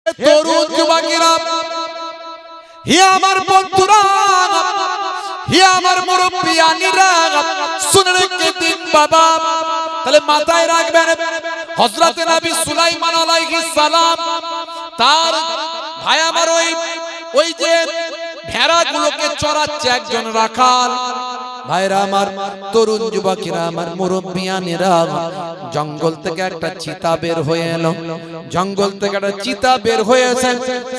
তরুণ যুবকেরা, হে আমার বন্ধুরা, হে আমার মুরব্বিয়ানিরা, শুনে রেখে দিন বাবা। তাহলে মাথায় রাখবেন, হযরত নবী সুলাইমান আলাইহিস সালাম তার ভাই আমার ওই যে ভেড়াগুলোকে চড়াচ্ছে একজন রাখাল। ভাইরা আমার, তরুণ যুবকেরা, আমার মুরব্বিয়ানেরা, জঙ্গল থেকে একটা চিতা বের হয়ে এলো। জঙ্গল থেকে একটা চিতা বের হয়েছে,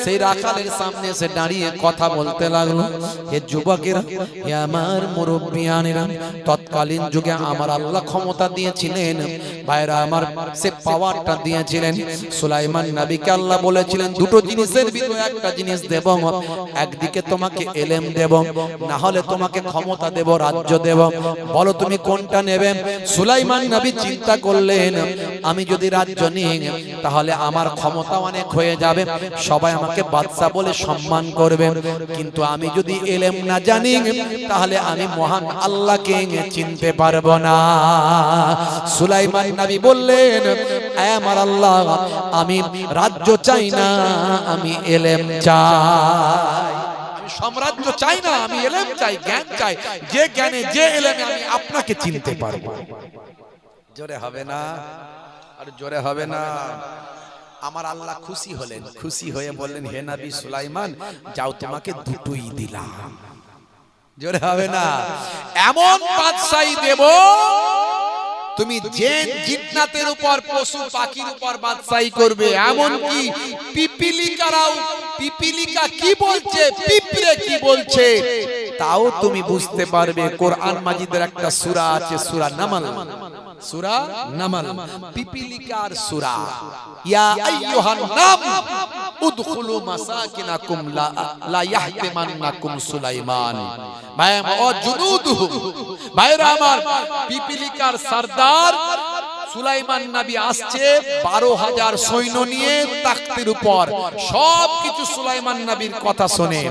সেই রাখালের সামনে এসে দাঁড়িয়ে কথা বলতে লাগলো। হে যুবকেরা, হে আমার মুরব্বিয়ানেরা, তৎকালীন যুগে আমার আল্লাহ ক্ষমতা দিয়েছিলেন। ভাইরা আমার, সে পাওয়ারটা দিয়েছিলেন সুলাইমান নবীকে। আল্লাহ বলেছিলেন দুটো জিনিসের ভিতরে একটা জিনিস দেব, একদিকে তোমাকে এলেম দেব, না হলে তোমাকে ক্ষমতা দেব, রাজ্য দেব। বলো তুমি কোনটা নেবে? সুলাইমান নবী চিন্তা করলেন, আমি যদি রাজ্য নিই তাহলে আমার ক্ষমতা অনেক হয়ে যাবে, সবাই আমাকে বাদশা বলে সম্মান করবে। কিন্তু আমি যদি এলেম না জানি তাহলে আমি মহান আল্লাহকে চিনতে পারবো না। সুলাইমান নবী বললেন, আমার আল্লাহ, আমি রাজ্য চাই না, আমি এলেম চাই। সাম্রাজ্য চাই না, আমি এলেম চাই, জ্ঞান চাই। যে জ্ঞানে, যে এলেমে আমি আপনাকে চিনতে পারবো। জোরে হবে না? আর জোরে হবে না? আমার আল্লাহ খুশি হলেন, খুশি হয়ে বললেন, হে নবী সুলাইমান, যাও, তোমাকে দুটোই দিলাম। জোরে হবে না? এমন বাদশাহী দেব, তুমি যে জিন্নাতের উপর, পশু পাখির উপর বাদশাহী করবে। এমন কি পিপিলিকারাও, পিপিলিকা কি বলছে, পিঁপড়ে কি বলছে, তাও তুমি বুঝতে পারবে। কোরআন মাজিদের একটা সূরা আছে, সূরা নামল, সূরা নামল, পিপিলিকার সূরা। ইয়া আইয়ুহান নাম উদখুলু মাসাকিনাকুম লা ইয়াহতিমান্নাকুম সুলাইমান ওয়া জুনুদুহু। ভাইরা আমার, পিপিলিকার সরদার সুলাইমান নবী আসছে 12,000 সৈন্য নিয়ে তাখতের উপর। সবকিছু সুলাইমান নবীর কথা শুনে,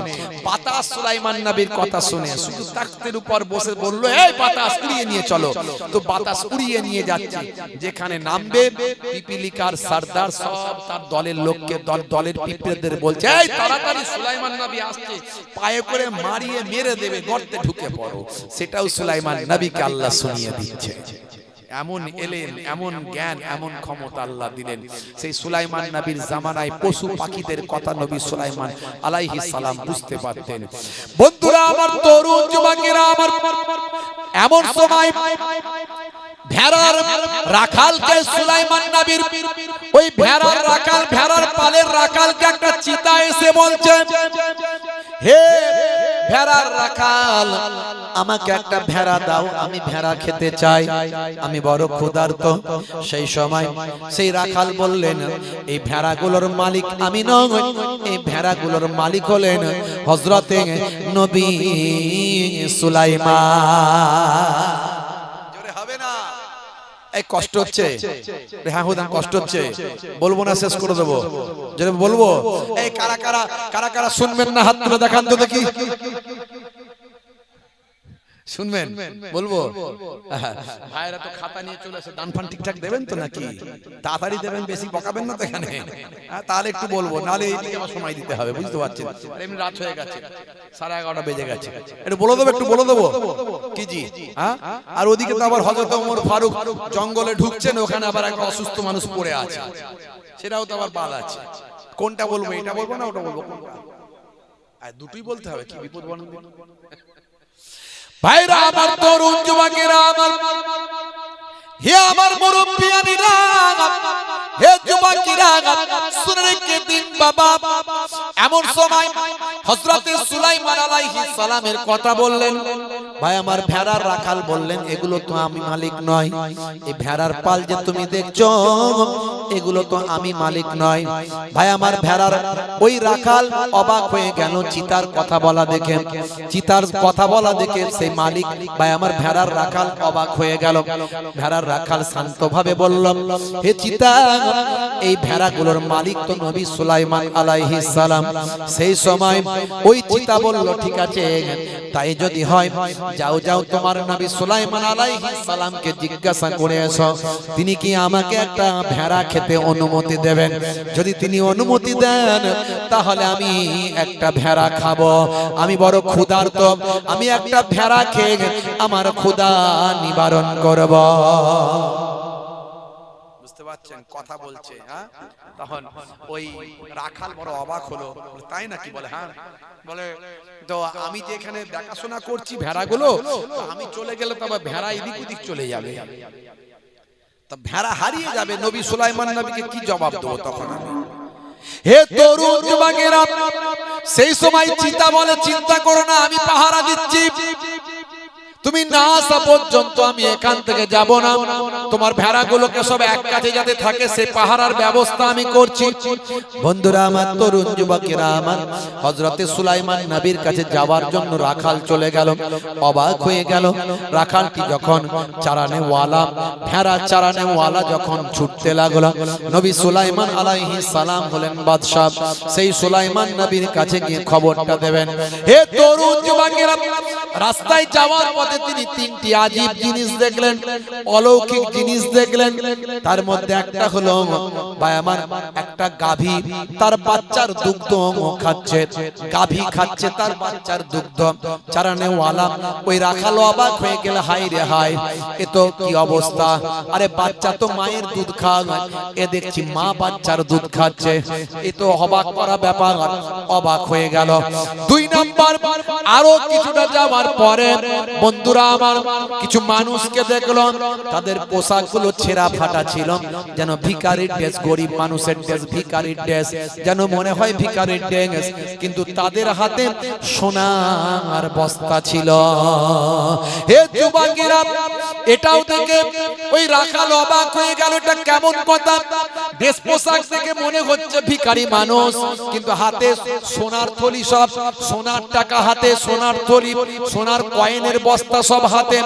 বাতাস সুলাইমান নবীর কথা শুনে, শুধু তাখতের উপর বসে বলল, এই বাতাস উড়িয়ে নিয়ে চলো। তো বাতাস উড়িয়ে নিয়ে যাচ্ছে। যেখানে নামবে, পিপিলিকার সরদার সব তার দলের লোককে, দলের পিঁপড়েদের বলছে, এই তাড়াতাড়ি সুলাইমান নবী আসছে, পায়ে করে মারিয়ে মেরে দেবে, গর্তে ঢুকে পড়ো। সেটাও সুলাইমান নবীকে আল্লাহ শুনিয়ে দিচ্ছে। এমন এলেন, এমন জ্ঞান, এমন ক্ষমতা আল্লাহ দিলেন। সেই সুলাইমান নবীর জামানায় পশু পাখিদের কথা নবী সুলাইমান আলাইহিস সালাম বুঝতে পারতেন। বন্ধুরা আমার, তরুণ যুবকেরা আমার, এমন সময় ভেড়ার রাখালকে সুলাইমান নবীর ওই ভেড়ার রাখাল, ভেড়ার পালের রাখালকে একটা চিতা এসে বলছে, হে ভেড়ার রাখাল, আমাকে একটা ভেড়া দাও, আমি ভেড়া খেতে চাই, আমি বড় ক্ষুধার্ত। সেই সময় সেই রাখাল বললেন, এই ভেড়াগুলোর মালিক আমি নই, এই ভেড়াগুলোর মালিক হলেন হযরতে নবী সুলাইমান। জোরে হবে না? এই কষ্ট হচ্ছে, হ্যাঁ হুদান কষ্ট হচ্ছে, বলবো না, শেষ করে দেবো। যদি বলবো, এই কারা কারা, কারা কারা শুনবেন না, হাত তুলে দেখান তো দেখি। শুনবেন? বলবো? ভাইরা তো খাতা নিয়ে চলে আসে, দান ফান ঠিকঠাক দেবেন তো নাকি? তাড়াতাড়ি দেবেন, বেশি বকাবেন না তো এখানে। তাহলে একটু বলবো, নাহলে এইদিকে আমার সময় দিতে হবে, বুঝতে পারছেন? এমনি রাত হয়ে গেছে, 11:30 বেজে গেছে। একটু বলে দেবো, একটু বলে দেবো কি জি? হ্যাঁ, আর ওদিকে তো আবার হযরত ওমর ফারুক জঙ্গলে ঢুকছেন, ওখানে আবার একটা অসুস্থ মানুষ পড়ে আছে, সেটাও তো আবার বাদ আছে। কোনটা বলবো? এটা বলবো না ওটা বলবো? দুটোই বলতে হবে, কি বিপদ বানান। ভাইরা আমার, তরুণ যুবকেরা আমার, হে আমার মুরব্বিয়ানিরা, হে যুবকেরা, শুনে রেখে দিন বাবা। এমন সময় হযরতে সুলাইমান আলাইহিস সালামের কথা বললেন। ভাই আমার, ভেড়ার রাখাল বললেন, এগুলো তো আমি মালিক নয়, এই ভেড়ার পাল যে তুমি দেখছো, এগুলো তো আমি মালিক নয়। ভাই আমার, ভেড়ার ওই রাখাল অবাক হয়ে গেল চিতার কথা বলা দেখে, চিতার কথা বলা দেখে সেই মালিক, ভাই আমার, ভেড়ার রাখাল অবাক হয়ে গেল। ভেড়ার রাখাল শান্তভাবে বলল, হে চিতা, এই ভেড়াগুলোর মালিক তো নবী সুলাইমান আলাইহিস সালাম। সেই সময় ওই চিতা বলল, ঠিক আছে, তাই যদি হয় যাও যাও তোমার নবী সুলাইমান আলাইহিস সালামকে জিজ্ঞাসা করে এসো তিনি কি আমাকে একটা ভেড়া খেতে অনুমতি দেবেন। যদি তিনি অনুমতি দেন তাহলে আমি একটা ভেড়া খাবো। আমি বড় ক্ষুধার্ত, আমি একটা ভেড়া খেয়ে আমার ক্ষুধা নিবারণ করব। বুঝতে পারছেন কথা বলছে? হ্যাঁ, তখন ওই রাখাল বড় অবাক হলো, তাই নাকি? বলে হ্যাঁ। বলে তো আমি যে এখানে দেখাশোনা করছি ভেড়াগুলো, আমি চলে গেলে তো আবার ভেড়া এদিক ওদিক চলে যাবে, তা ভেড়া হারিয়ে যাবে। নবী সুলাইমান নবীকে কি জবাব দেবো তখন আমি? হে তরুণ যুবকেরা, সেই সময় চিতা বলে চিন্তা করো না, আমি পাহারা দিচ্ছি, তুমি না আসা পর্যন্ত আমি এখান থেকে যাব না। তোমার ভেড়াগুলোকে সব এক কাছে যাতে থাকে সে পাহারার ব্যবস্থা আমি করছি। বন্ধুরা আমার, তরুণ যুবকেরা আমার, হযরতে সুলাইমান নবীর কাছে যাওয়ার জন্য রাখাল চলে গেল। অবাক হয়ে গেল, রাখালটি যখন চারানেওয়ালা, ভেড়া চারানেওয়ালা যখন ছুটতে লাগলো, নবী সুলাইমান আলাইহিস সালাম হলেন বাদশা, সেই সুলাইমান নবীর কাছে গিয়ে খবরটা দেবেন। হে তরুণ যুবকেরা, রাস্তায় যাওয়ার পথে তিনি তিনটি আজীব জিনিস দেখলেন, অলৌকিক জিনিস দেখলেন। তার মধ্যে একটা হলো ভাই আমার একটা গাভী তার বাচ্চার দুগ্ধ খাচ্ছে, গাভী খাচ্ছে তার বাচ্চার দুগ্ধ। চারানেওয়ালা ওই রাখাল অবাক হয়ে গেল, হাই রে হাই, এ তো কি অবস্থা, আরে বাচ্চা তো মায়ের দুধ খায়, এ দেখছি মা বাচ্চার দুধ খাচ্ছে, এ তো অবাক করা ব্যাপার। অবাক হয়ে গেল। দুই নাম্বার, আরো কিছুটা যাওয়ার পরে বন্ধুরা আমার কিছু মানুষকে দেখলাম, তাদের পোশাকগুলো ছেঁড়া ফাটা ছিল, যেন ভিখারির ড্রেস, গরিব মানুষের ড্রেস, ভিখারির ড্রেস, যেন মনে হয় ভিখারির ড্রেস, কিন্তু তাদের হাতে সোনার বস্তা ছিল। হে যুবকেরা, এটাও দেখে ওই রাখাল অবাক হয়ে গেল, এটা কেমন কথা, ড্রেস পোশাক দেখে মনে হচ্ছে ভিখারি মানুষ, কিন্তু হাতে সোনার থলি, সব সোনার টাকা হাতে, সোনার থলি, সোনার কয়েনের বস্তা সব হাতে,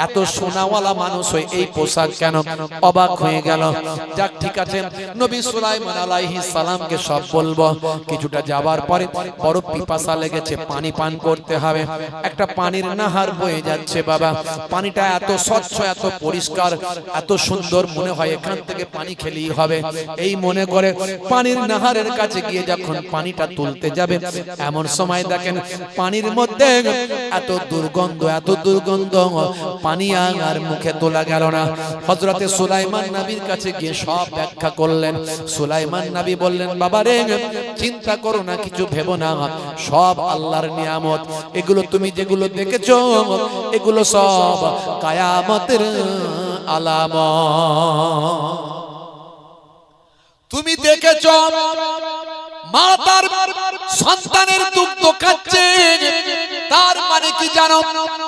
এত সোনাওয়ালা মানুষ হয়ে এই পোশাক কেন? অবাক হয়ে গেল। যাক ঠিক আছে, নবী সুলাইমান আলাইহিস সালামকে সব বলবো। কিছুটা যাবার পরে বড় পিপাসা লেগেছে, পানি পান করতে হবে। একটা পানির নাহার বয়ে যাচ্ছে বাবা, পানিটা এত স্বচ্ছ, এত পরিষ্কার, এত সুন্দর, মনে হয় এখান থেকে পানি খেলেই হবে। এই মনে করে পানির নাহারের কাছে গিয়ে যখন পানিটা তুলতে যাবে, এমন সময় দেখেন পানির মধ্যে এত দুর্গন্ধ, এত দুর্গন্ধ, পানি আর মুখে তোলা গেল না। হযরতে সুলাইমান নবীর কাছে গিয়ে সব ব্যাখ্যা করলেন। সুলাইমান নবী বললেন, বাবা রে, চিন্তা করো না, কিছু ভেবো না, সব আল্লাহর নিয়ামত। এগুলো তুমি যেগুলো দেখেছো, এগুলো সব কিয়ামতের আলামত। তুমি দেখেছো মা তার সন্তানের দুগ্ধ খাচ্ছে, তার মানে কি জানো?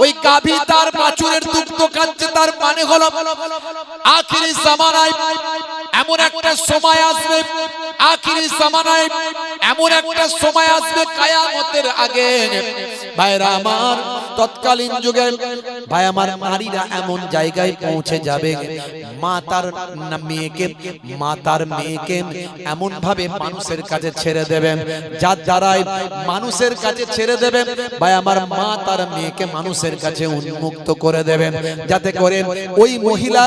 ওই গাভী তার বাছুরের দুগ্ধ খাচ্ছে, তার মানে হলো আখিরি জামানায় এমন একটা সময় আসবে, আখিরি জামানায় এমন একটা সময় আসবে কিয়ামতের আগে ভাইরা আমার, তৎকালীন যুগে ভাই আমার নারীরা এমন জায়গায় পৌঁছে যাবে, মা তার মেয়েকে এমন ভাবে মানুষের কাছে ছেড়ে দেবেন, যার দ্বারাই মানুষের কাছে ছেড়ে দেবেন ভাই আমার, মা তার মেয়েকে মানুষের কাছে উন্মুক্ত করে দেবেন, যাতে করে ওই মহিলা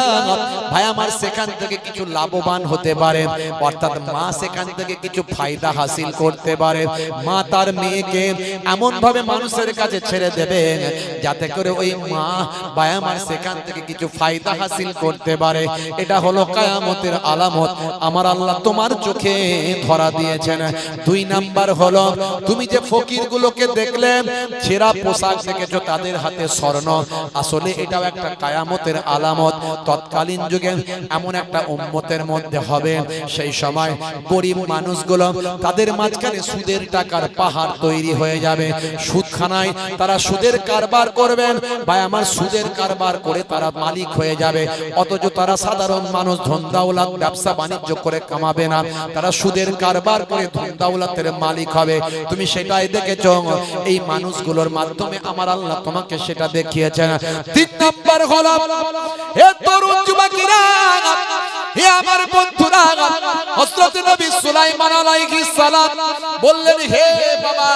ভাই আমার সেখান থেকে কিছু লাভবান হতে পারে, অর্থাৎ মা সেখান থেকে কিছু ফায়দা হাসিল করতে পারে। মা তার মেয়েকে এমন ভাবে মানুষের কাছে ছেড়ে দেবেন যাতে করে ওই মা ভাই আমার সেখান থেকে কিছু ফায়দা হাসিল করতে পারে। এটা হলো কিয়ামতের আলামত, আমার আল্লাহ তোমার চোখে ধরা দিয়েছেন। দুই নাম্বার হলো, তুমি যে ফকিরগুলোকে দেখলে ছেঁড়া পোশাক দেখেছো, তাদের হাতে স্বর্ণ, আসলে এটাও একটা কিয়ামতের আলামত। তৎকালীন যুগে এমন একটা উম্মতের মধ্যে হবে, সেই সময় গরিব মানুষগুলো তাদের মাঝখানে সুদের টাকার পাহাড় তৈরি হয়ে যাবে। সুদখানায় তারা সুদের কারবার করবেন ভাই আমার, সুদের কারবার করে তারা মালিক হয়ে যাবে, অথচ তারা সাধারণ মানুষ, ধন দৌলত ব্যবসা বাণিজ্য করে কামাবে না, তারা সুদের কারবার করে ধন দৌলতের মালিক হবে। তুমি সেটাই দেখেছো, এই মানুষগুলোর মাধ্যমে আমার আল্লাহ তোমাকে সেটা দেখিয়েছেন। তিন নাম্বার হলো, হে তরুণ যুবকেরা, হে আমার বন্ধুরা, হযরত নবী সুলাইমান আলাইহিস সালাম বললেন, হে বাবা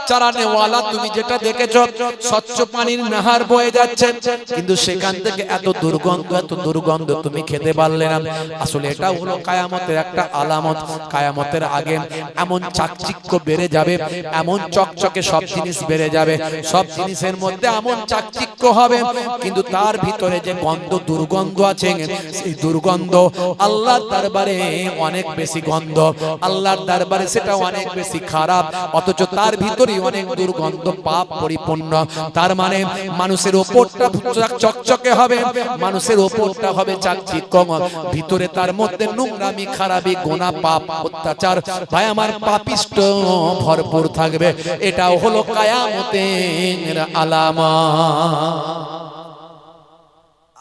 চারানেওয়ালা, তুমি যেটা দেখেছো স্বচ্ছ পানির নাহার বয়ে যাচ্ছে, কিন্তু সেখান থেকে এত দুর্গন্ধ তুমি খেতে পারলে না। আসলে এটা হলো কিয়ামতের একটা আলামত। কিয়ামতের আগে এমন চাকচিক্য বেড়ে যাবে, এমন চকচকে সব জিনিস বেড়ে যাবে, সব জিনিসের মধ্যে এমন চাকচিক্য হবে, কিন্তু তার ভিতরে যে দুর্গন্ধ আছে, সেই দুর্গন্ধ আল্লাহর দরবারে অনেক বেশি গন্ধ, আল্লাহর দরবারে সেটা অনেক বেশি খারাপ, অথচ তার ভিতরে অনেক দুর্গন্ধ পাপ পরিপূর্ণ। তার মানে মানুষের উপরটা চকচকে হবে, মানুষের উপরটা হবে চাকচিক্য, ভিতরে তার মধ্যে নোংরামি, খারাপি, গুনাহ, পাপ, অত্যাচার, ভাই আমার পাপিষ্ট ভরপুর থাকবে। এটাও হলো কিয়ামতের আলামত।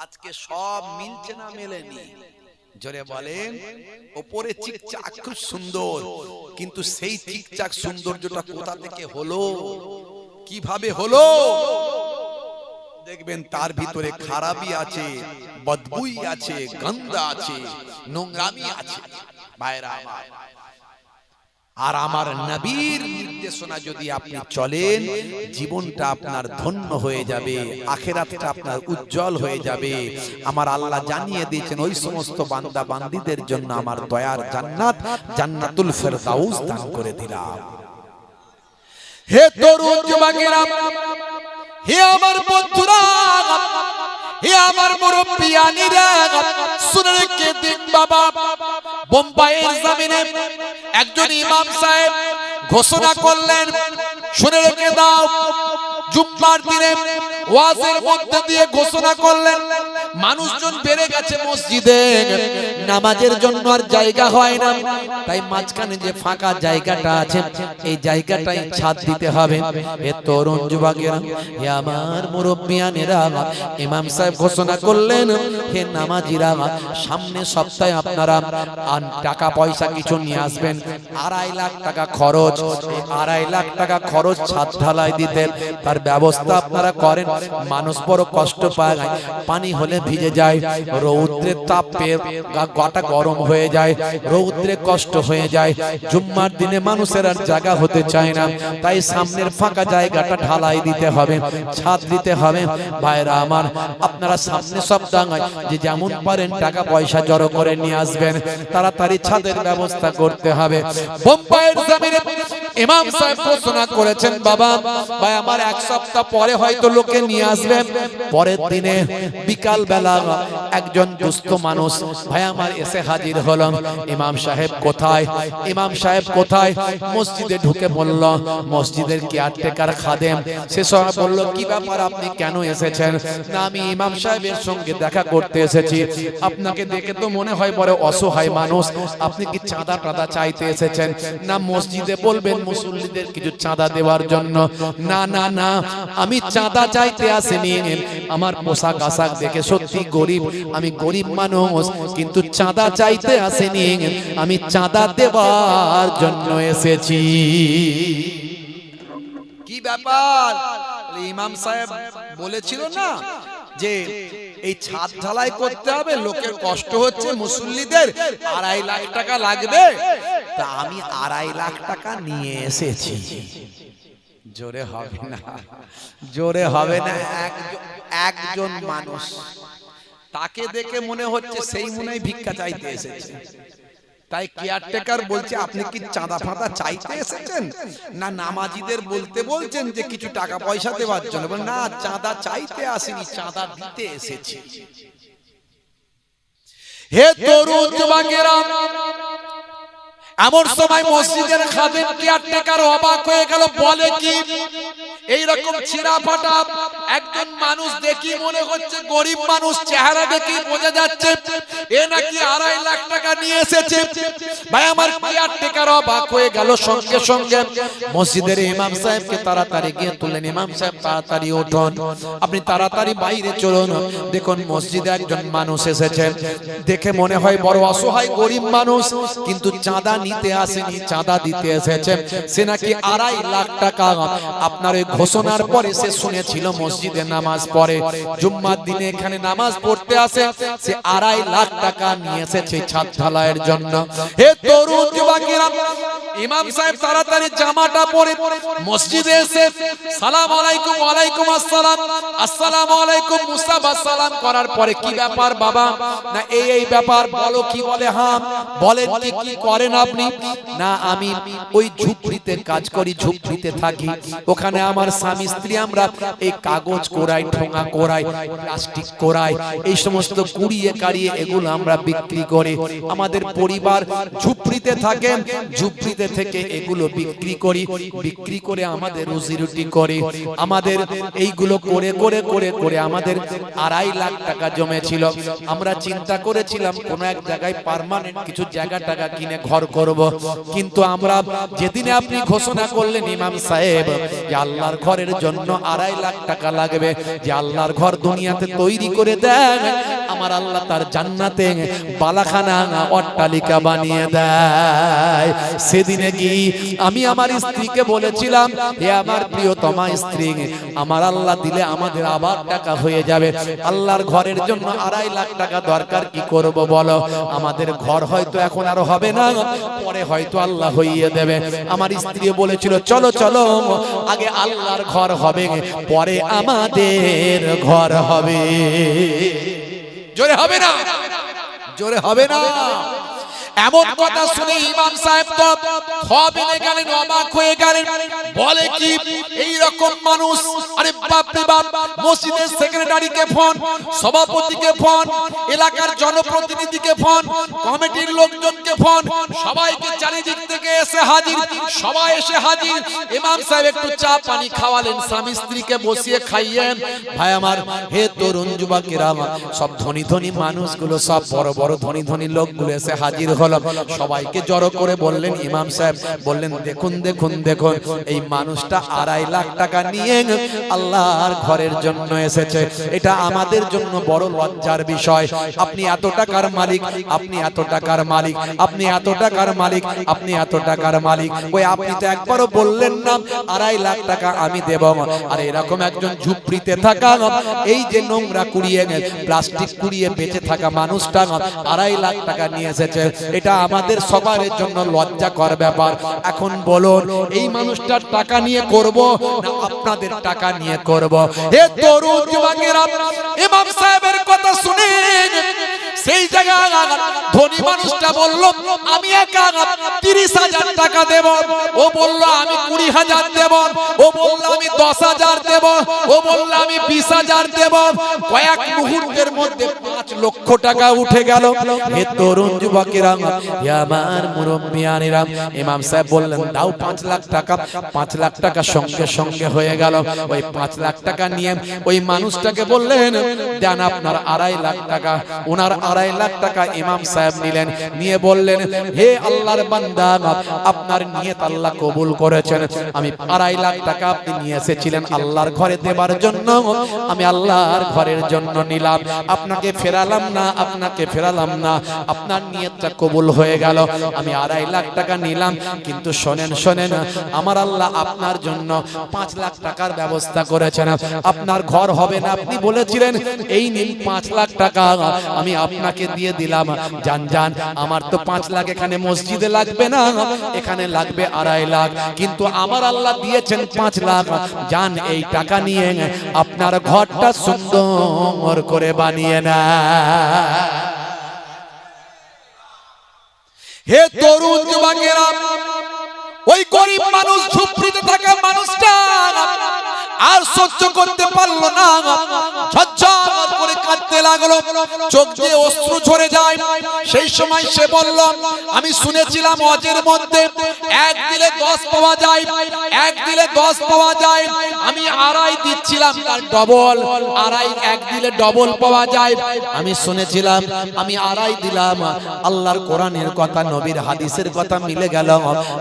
আজকে সব মিলছে না মেলেনি? জোরে বলেন। উপরে চিকচাক খুব সুন্দর, কিন্তু সেই চিকচাক সৌন্দর্যটা কোথা থেকে হলো, কিভাবে হলো? দেখবেন তার ভিতরে খারাপি আছে, বদবুই আছে, গন্ধ আছে, নোংরামি আছে। ভাইরা আমার, আর আমার নবীর নির্দেশনা যদি আপনি চলেন, জীবনটা আপনার ধন্য হয়ে যাবে, আখিরাতটা আপনার উজ্জ্বল হয়ে যাবে। আমার আল্লাহ জানিয়ে দিয়েছেন, ওই সমস্ত বান্দা বান্দীদের জন্য আমার দয়ার জান্নাত, জান্নাতুল ফেরদাউস দান করে দিলাম। হে তরুণ যুবকেরা, হে আমার বন্ধুরা, হে আমার মুরব্বিয়ানিরা, শুনে রেখে দিন বাবা, বোম্বাইয়ের জমিনে একজন ইমাম সাহেব ঘোষণা করলেন, শুনে রেখে দাও, জুম্মার দিনে ওয়াজের মধ্যে দিয়ে ঘোষণা করলেন, মানুষজন বেড়ে গেছে মসজিদে, নামাজের জন্য আর জায়গা হয় না, তাই মাঝখানে যে ফাঁকা জায়গাটা আছে, এই জায়গাটাই ছাদ দিতে হবে। হে তরুণ যুবকেরা, হে আমার মুরব্বিয়ানেরা, ইমাম সাহেব ঘোষণা করলেন, হে নামাজিরা, সামনে সপ্তাহে আপনারা টাকা পয়সা কিছু নিয়ে আসবেন, 2.5 লাখ টাকা খরচ, 2.5 লাখ টাকা খরচ ছাদ ঢালাই দিতে, তার ব্যবস্থা আপনারা করেন। মানুষ বড় কষ্ট পায়, পানি হলে ভিজে যায়, রৌদ্রের তাপে গাটা গরম হয়ে যায়, রৌদ্রে কষ্ট হয়ে যায়, জুম্মার দিনে মানুষের আর জায়গা হতে চায় না, তাই সামনের ফাঁকা জায়গাটা ঢালাই দিতে হবে, ছাদ দিতে হবে। ভাইরা আমার, আপনারা সামনে সপ্তাহে যে যেমন পারেন টাকা পয়সা জড়ো করে নিয়ে আসবেন, তাড়াতাড়ি ছাদের ব্যবস্থা করতে হবে। বোম্বাইয়ের জমিনে ইমাম সাহেব ঘোষণা করেছেন, বাবা ভাই আমার 1 সপ্তাহ পরে হয়তো লোকে নিয়ে আসবে। পরের দিনে বিকাল বেলা একজন দুস্থ মানুষ ভাই আমার এসে হাজির হলো, ইমাম সাহেব কোথায়, ইমাম সাহেব কোথায়? মসজিদে ঢুকে বলল, মসজিদের কেয়ারটেকার খাদেম, সে সব বলল, কি ব্যাপার, আপনি কেন এসেছেন? না, আমি ইমাম সাহেবের সঙ্গে দেখা করতে এসেছি, আপনাকে দেখে তো মনে হয় বড় অসহায় মানুষ, আপনি কি চাঁদা টাদা চাইতে এসেছেন? না, মসজিদে বলবেন মুসল্লিদের কিছু চাঁদা দেওয়ার জন্য। না না না, আমি চাঁদা চাইতে আসিনি, আমার পোশাক আশাক দেখে সত্যি গরিব, আমি গরিব মানুষ, কিন্তু চাঁদা চাইতে আসিনি, আমি চাঁদা দেওয়ার জন্য এসেছি। কি ব্যাপার? ইমাম সাহেব বলেছিল না যে এই ছাদ ঢালাই করতে হবে, লোকের কষ্ট হচ্ছে, মুসল্লিদের 2.5 লাখ টাকা লাগবে, তা আমি 2.5 লাখ টাকা নিয়ে এসেছি। জোরে হবে না, জোরে হবে না। একজন মানুষ, তাকে দেখে মনে হচ্ছে সেই মনে হয় ভিক্ষা চাইতে এসেছে, তাই কেয়ারটেকার বলছে, আপনি কি চাঁদা ফাঁদা চাইতে এসেছেন? না, নামাজিদের বলতে বলছেন যে কিছু টাকা পয়সা দেওয়ার জন্য? না, চাঁদা চাইতে আসেনি, চাঁদা দিতে এসেছি। হে তরুণ যুবকেরা, এমন সময় মসজিদের খাদেম কেয়ারটেকার অবাক হয়ে গেল, বলে কি, এইরকম ছিঁড়া ফাটা একজন মানুষ দেখি মনে হচ্ছে গরিব মানুষ, চেহারা দেখি বোঝা যাচ্ছে এ নাকি 2.5 লাখ টাকা নিয়ে এসেছে। ভাই আমার কেয়ারটেকার অবাক হয়ে গেল। সঙ্গে সঙ্গে মসজিদের ইমাম সাহেবকে তাড়াতাড়ি গিয়ে তুলেন, ইমাম সাহেব তাড়াতাড়ি উঠুন, আপনি তাড়াতাড়ি বাইরে চলুন, দেখুন মসজিদে একজন মানুষ এসেছে, দেখে মনে হয় বড় অসহায় গরিব মানুষ, কিন্তু চাঁদা নিতে আসেনি, চাঁদা দিতে এসেছে। সে নাকি 2.5 লাখ টাকা আপনার ওই ঘোষণার পরে সে শুনেছিল মসজিদ মসজিদে নামাজ পড়ে, জুম্মার দিনে এখানে নামাজ পড়তে আসে, সে 2.5 লাখ টাকা নিয়ে এসেছে ছাদ ঢালাইয়ের জন্য। হে তরুণ যুবকেরা, ইমাম সাহেব তাড়াতাড়ি জামাটা পরে মসজিদে এসে সালাম আলাইকুম, ওয়ালাইকুম আসসালাম, আসসালামু আলাইকুম, মুসাফা সালাম করার পরে কি ব্যাপার বাবা? না এই ব্যাপার। বলো কি? বলে হ্যাঁ। বলেন কি করেন আপনি? না আমি ওই ঝুপড়িতে কাজ করি, ঝুপড়িতে থাকি, ওখানে আমার স্বামী স্ত্রী আমরা এই কাগজ কোরাই, ঠোঙা কোরাই, প্লাস্টিক কোরাই, এই সমস্ত কুড়িয়ে কাড়িয়ে এগুলো আমরা বিক্রি করি। আমাদের পরিবার ঝুপড়িতে থাকে, ঝুপড়িতে থেকে এগুলো বিক্রি করি, বিক্রি করে আমাদের রুজি রুটি করি। আমাদের এইগুলো করে করে করে করে আমাদের 2.5 লাখ টাকা জমেছিল। আমরা চিন্তা করেছিলাম কোন এক জায়গায় পার্মানেন্ট কিছু জায়গা টাকা কিনে ঘর করব, কিন্তু আমরা যেদিনে আপনি ঘোষণা করলেন ইমাম সাহেব যে আল্লাহর ঘরের জন্য 2.5 লাখ টাকা লাগবে, যে আল্লাহর ঘর দুনিয়াতে তৈরি করে দেন, আমার আল্লাহ তার জান্নাতে বালাখানা অট্টালিকা বানিয়ে দেয়। সেদিনে কি আমি আমার স্ত্রীকে বলেছিলাম, হে আমার প্রিয়তমা স্ত্রী, আমার আল্লাহ দিলে আমাদের আবার টাকা হয়ে যাবে, আল্লাহর ঘরের জন্য 2.5 লাখ টাকা দরকার, কি করব বলো? আমাদের ঘর হয়তো এখন আর হবে না, পরে হয়তো আল্লাহ হইয়ে দেবে। আমার স্ত্রী বলেছিল চলো চলো, আগে আল্লাহর ঘর হবে, পরে আমাদের ঘর হবে। জোরে হবে না? জোরে হবে না? এমন কথা শুনে ইমাম সাহেব তো থবেনে গেলেন, অবাক হয়ে গেলেন। বলে কি এই রকম মানুষ? আরে বাপ রে বাপ! মসজিদের সেক্রেটারিকে ফোন, সভাপতিকে ফোন, এলাকার জনপ্রতিনিধিকে ফোন, কমিটির লোকজনকে ফোন, সবাইকে চারিদিক থেকে এসে হাজির, সবাই এসে হাজির। ইমাম সাহেব একটু চা পানি খাওয়ালেন, স্বামী স্ত্রীকে বসিয়ে খাইয়েন। ভাই আমার, হে তরুণ যুবকেরা, সব ধনী ধনী মানুষগুলো, সব বড় বড় ধনী ধনী লোকগুলো এসে হাজির হলো। সবাইকে জড়ো করে বললেন, ইমাম সাহেব বললেন, দেখুন দেখুন দেখুন, এই মানুষটা 2.5 লাখ টাকা নিয়ে আল্লাহর ঘরের জন্য এসেছে। এটা আমাদের জন্য বড় লজ্জার বিষয়। আপনি এত টাকার মালিক, আপনি এত টাকার মালিক, আপনি এত টাকার মালিক, আপনি এত টাকার মালিক, ওই আপনি তো একবারও বললেন না 2.5 লাখ টাকা আমি দেব। আর এরকম একজন ঝুপড়িতে থাকা, এই যে নোংরা কুড়িয়ে প্লাস্টিক কুড়িয়ে বেঁচে থাকা মানুষটা 2.5 লাখ টাকা নিয়ে এসেছে, এটা আমাদের সবার জন্য লজ্জাকর ব্যাপার। এখন বলুন, এই মানুষটার টাকা নিয়ে করব না আপনাদের টাকা নিয়ে করব? হে তরুণ যুবকেরা, ইমাম সাহেবের কথা শুনে সেই জায়গায় ধনী মানুষটা বলল, আমি একা 30,000 টাকা দেব। ও বলল আমি 20,000 দেব। ও বলল আমি 10,000 দেব। ও বলল আমি 20,000 দেব। কয়েক মুহূর্তের মধ্যে 5 লক্ষ টাকা উঠে গেল। হে তরুণ যুবকেরা, হে আমার মুরব্বিয়ানেরা, ইমাম সাহেব বললেন দাও 5 লাখ টাকা। 5 লাখ টাকা সঙ্গে সঙ্গে হয়ে গেল। ওই 5 লাখ টাকা নিয়ে ওই মানুষটাকে বললেন দেন আপনার 2.5 লাখ টাকা। ওনার 2.5 লাখ টাকা ইমাম সাহেব নিলেন, নিয়ে বললেন, হে আল্লাহর বান্দা, আপনার নিয়ত আল্লাহ কবুল করেছেন। আমি 2.5 লাখ টাকা আপনি নিয়ে এসেছিলেন আল্লাহর ঘরে দেবার জন্য, আমি আল্লাহর ঘরের জন্য নিলাম, আপনাকে ফেরালাম না, আপনাকে ফেরালাম না, আপনার নিয়তটা কবুল হয়ে গেল। আমি 2.5 লাখ টাকা নিলাম, কিন্তু শোনেন শোনেন, আমার আল্লাহ আপনার জন্য 5 লাখ টাকার ব্যবস্থা করেছেন। আপনার ঘর হবে না, আপনি বলেছিলেন, এই নিন 5 লাখ টাকা আমি আপনাকে দিয়ে দিলাম। জান জান, আমার তো 5 লাখ এখানে মসজিদে লাগবে না, এখানে লাগবে 2.5 লাখ, কিন্তু আমার আল্লাহ দিয়েছেন 5 লাখ। জান, এই টাকা নিয়ে আপনার ঘরটা সুন্দর করে বানিয়ে না। হে তরুণ যুবকেরা, ওই গরিব মানুষ, ঝুপড়িতে থাকা মানুষটা আর সহ্য করতে পারলো না, ঝরঝর করে কাঁদতে লাগলো, চোখ দিয়ে অশ্রু ঝরে যায়। সেই সময় সে বলল, আমি শুনেছিলাম হজের মধ্যে 1 দিলে 10 পাওয়া যায়, 1 দিলে 10 পাওয়া যায়। আমি 2.5 দিচ্ছিলাম, তার ডবল, 2.5 1 দিলে ডবল পাওয়া যায়। আমি শুনেছিলাম, আমি 2.5 দিলাম। আল্লাহর কোরআনের কথা, নবীর হাদিসের কথা মিলে গেল।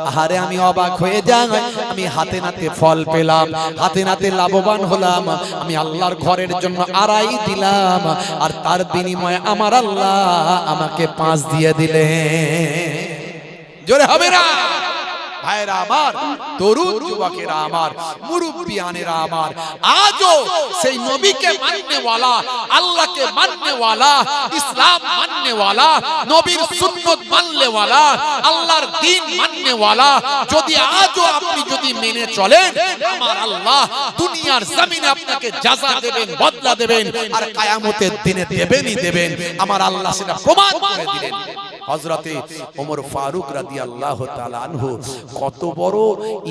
আহারে, আমি অবাক হয়ে যাই। আমি হাতে নাতে ফল পেলাম, হাতে নাতে লাভবান হলাম। আমি আল্লাহর ঘরের জন্য 2.5 দিলাম, আর তার বিনিময়ে আমার আল্লাহ আমাকে 5 দিয়ে দিলেন। জোরে হবে না? ভাইরা আমার, তরুণ যুবকেরা আমার, মুরব্বিয়ানেরা আমার, আজও সেই নবীকে মাননেওয়ালা, আল্লাহকে মাননেওয়ালা, ইসলাম মাননেওয়ালা, নবীর সুন্নত মাননেওয়ালা, আল্লাহর দ্বীন মাননেওয়ালা যদি আজও আপনি যদি মেনে চলেন, আমার আল্লাহ দুনিয়ার জমিনে আপনাকে জাযা দেবেন, বদলা দেবেন, আর কিয়ামতের দিনে দেবেনই দেবেন। আমার আল্লাহ সেটা প্রমাণ করে দিলেন। হযরতে ওমর ফারুক রাদিয়াল্লাহু তাআলা আনহু কত বড়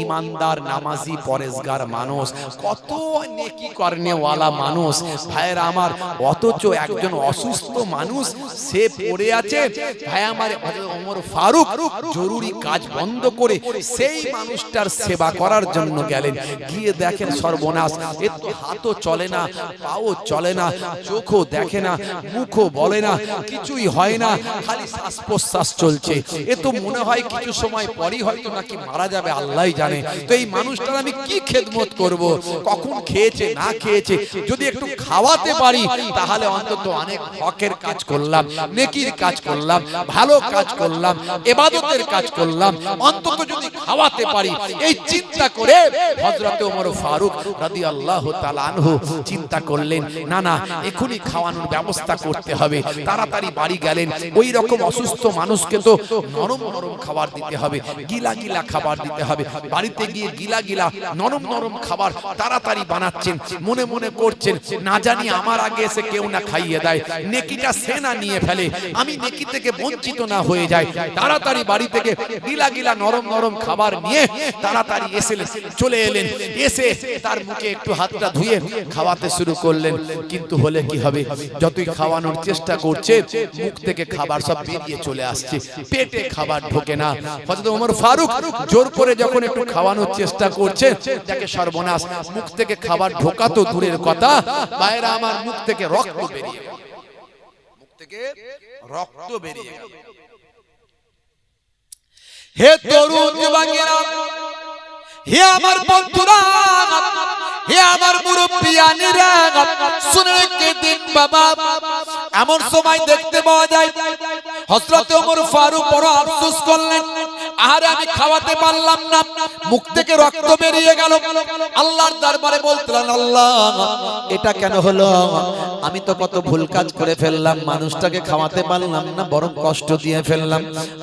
ইমানদার, নামাজি, পরেজগার মানুষ, কত নেকি করনেওয়ালা মানুষ ভাইরা আমার, অথচ একজন অসুস্থ মানুষ সে পড়ে আছে। ভাই আমার, ওমর ফারুক জরুরি কাজ বন্ধ করে সেই মানুষটার সেবা করার জন্য গেলেন। গিয়ে দেখেন সর্বনাশ, এর তো হাতও চলে না, পাও চলে না, চোখও দেখে না, মুখও বলে না, কিছুই হয় না, খালি শ্বাস প্রশ্বাস চলছে। এ তো মনে হয় কিছু সময় পরই হয়তো নাকি মারা যাবে, আল্লাহই জানে। তো এই মানুষটার আমি কি খেদমত করব? কখন খেয়েছে না খেয়েছে, যদি একটু খাওয়াতে পারি তাহলে অন্তত অনেক হকের কাজ করলাম, নেকির কাজ করলাম, ভালো কাজ করলাম, ইবাদতের কাজ করলাম, অন্তত যদি খাওয়াতে পারি। এই চিন্তা করে হযরত ওমর ফারুক রাদিয়াল্লাহু তাআলা আনহু চিন্তা করলেন, না না, এখনি খাওয়ানোর ব্যবস্থা করতে হবে। তাড়াতাড়ি বাড়ি গেলেন। ওই রকম অসুস্থ মানুষকে তো নরম নরম খাবার দিতে হবে, গিলা গিলা খাবার দিতে হবে। বাড়িতে গিয়ে গিলা গিলা নরম নরম খাবার তাড়াতাড়ি বানাচ্ছেন, মনে মনে করছেন, না জানি আমার আগে এসে কেউ না খাইয়ে দেয়, নেকিটা সে না নিয়ে ফেলে, আমি নেকি থেকে বঞ্চিত না হয়ে যাই। তাড়াতাড়ি বাড়ি থেকে গিলা গিলা নরম নরম খাবার নিয়ে তাড়াতাড়ি চলে এলেন। এসে তার মুখে একটু হাতটা ধুয়ে খাওয়াতে শুরু করলেন। কিন্তু হলে কি হবে, যতই খাওয়ানোর চেষ্টা করছে মুখ থেকে খাবার সব বেরিয়ে চলে আসছে, পেটে খাবার ঢোকে না। হযরত ওমর ফারুক জোর করে যখন একটু খাওয়ানোর চেষ্টা করছে, তাকে সর্বনাশ, মুখ থেকে খাবার ঢোকা তো দূরের কথা, বাইরে আমার মুখ থেকে রক্ত বেরিয়ে গেল, মুখ থেকে রক্ত বেরিয়ে গেল। হে তরুণ যুবকেরা, হে আমার বন্ধুরা, হে আমার মুরব্বিয়ানেরা, শুনে রেখে দিন বাবা। এমন সময় দেখতে পাওয়া যায় হযরত ওমর ফারুক বড় আফসোস করলেন, আরে আমি খাওয়াতে পারলাম না, মুখ থেকে রক্ত বেরিয়ে গেল। আল্লাহর দরবারে বলতেন, আল্লাহ এটা কেন হলো? আমি তো কত ভুল কাজ করে ফেললাম, মানুষটাকে খাওয়াতে পারলাম না, বরং কষ্ট দিয়ে ফেললাম।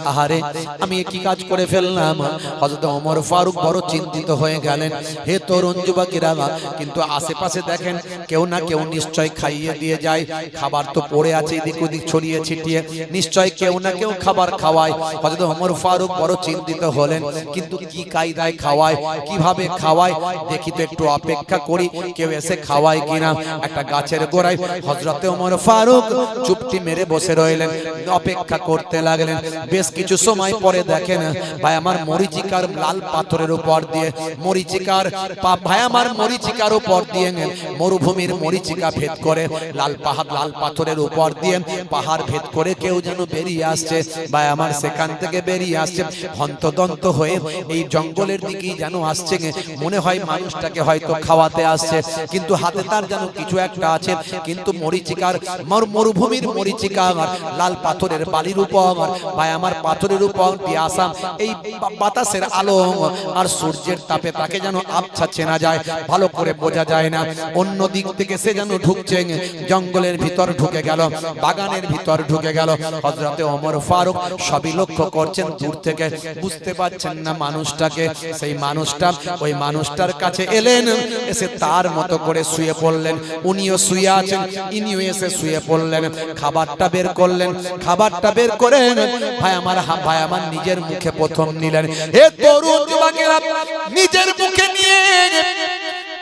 আহারে আমি কি কাজ করে ফেললাম? হযরত ওমর ফারুক বড় চিন্তিত হয়ে গেলেন। হে তরুণ যুবকেরা, কিন্তু আশেপাশে দেখেন কেউ না কেউ নিশ্চয় খাইয়ে দিয়ে যায়, খাবার তো পড়ে আছে এদিক ওদিক ছড়িয়ে ছিটিয়ে, নিশ্চয় কেউ না কেউ খাবার খাওয়ায়। হযরত ওমর ফারুক বড় চিন্তিত হলেন, কিন্তু কি কায়দায় খাওয়ায়, কিভাবে খাওয়ায়, দেখি তো একটু অপেক্ষা করি কেউ এসে খাওয়ায় কিনা। একটা গাছের গোড়ায় হযরত ওমর ফারুক চুপটি মেরে বসে রইলেন, অপেক্ষা করতে লাগলেন। বেশ কিছু সময় পরে দেখেন ভাই আমার মরিচিকার লাল পাথরের উপর দিয়ে, মরিচিকার ভাই আমার মরিচিকার উপর দিয়ে, মরুভূমির মরিচিকা ভেদ করে লাল পাহাড়, লাল পাথরের উপর দিয়ে পাহাড় ভেদ করে কেউ যেন বেরিয়ে আসছে। ভাই আমার সেখান থেকে বেরিয়ে আসছে হন্তদন্ত হয়ে, এই জঙ্গলের দিকেই যেন আসছে। মনে হয় মানুষটাকে হয়তো খাওয়াতে আসছে, কিন্তু হাতে তার যেন কিছু একটা আছে। কিন্তু মরিচিকার, মরুভূমির মরিচিকা লাল পাথরের বালির উপর, ভাই আমার পাথরের উপর দিয়ে আসা এই বাতাসের আলো আর সূর্যের তাপে তাকে যেন আবছা চেনা যায়, ভালো করে বোঝা যায় না। অন্য দিক থেকে সে যেন ঢুকছে, জঙ্গলের ভিতর ঢুকে গেল, বাগানের ভিতর ঢুকে গেল। হযরতে ওমর ফারুক সবই লক্ষ্য করছেন দূর থেকে, বুঝতে পারছেন না মানুষটাকে। সেই মানুষটা, ওই মানুষটার কাছে এলেন, এসে তার মতো করে শুয়ে পড়লেন। উনিও শুয়ে আছেন, ইনিও এসে শুয়ে পড়লেন। খাবারটা বের করলেন, খাবারটা বের করে ভাই আমার নিজের মুখে প্রথম নিলেন। হে তরুণ যুবকেরা, নিজের মুখে নিয়ে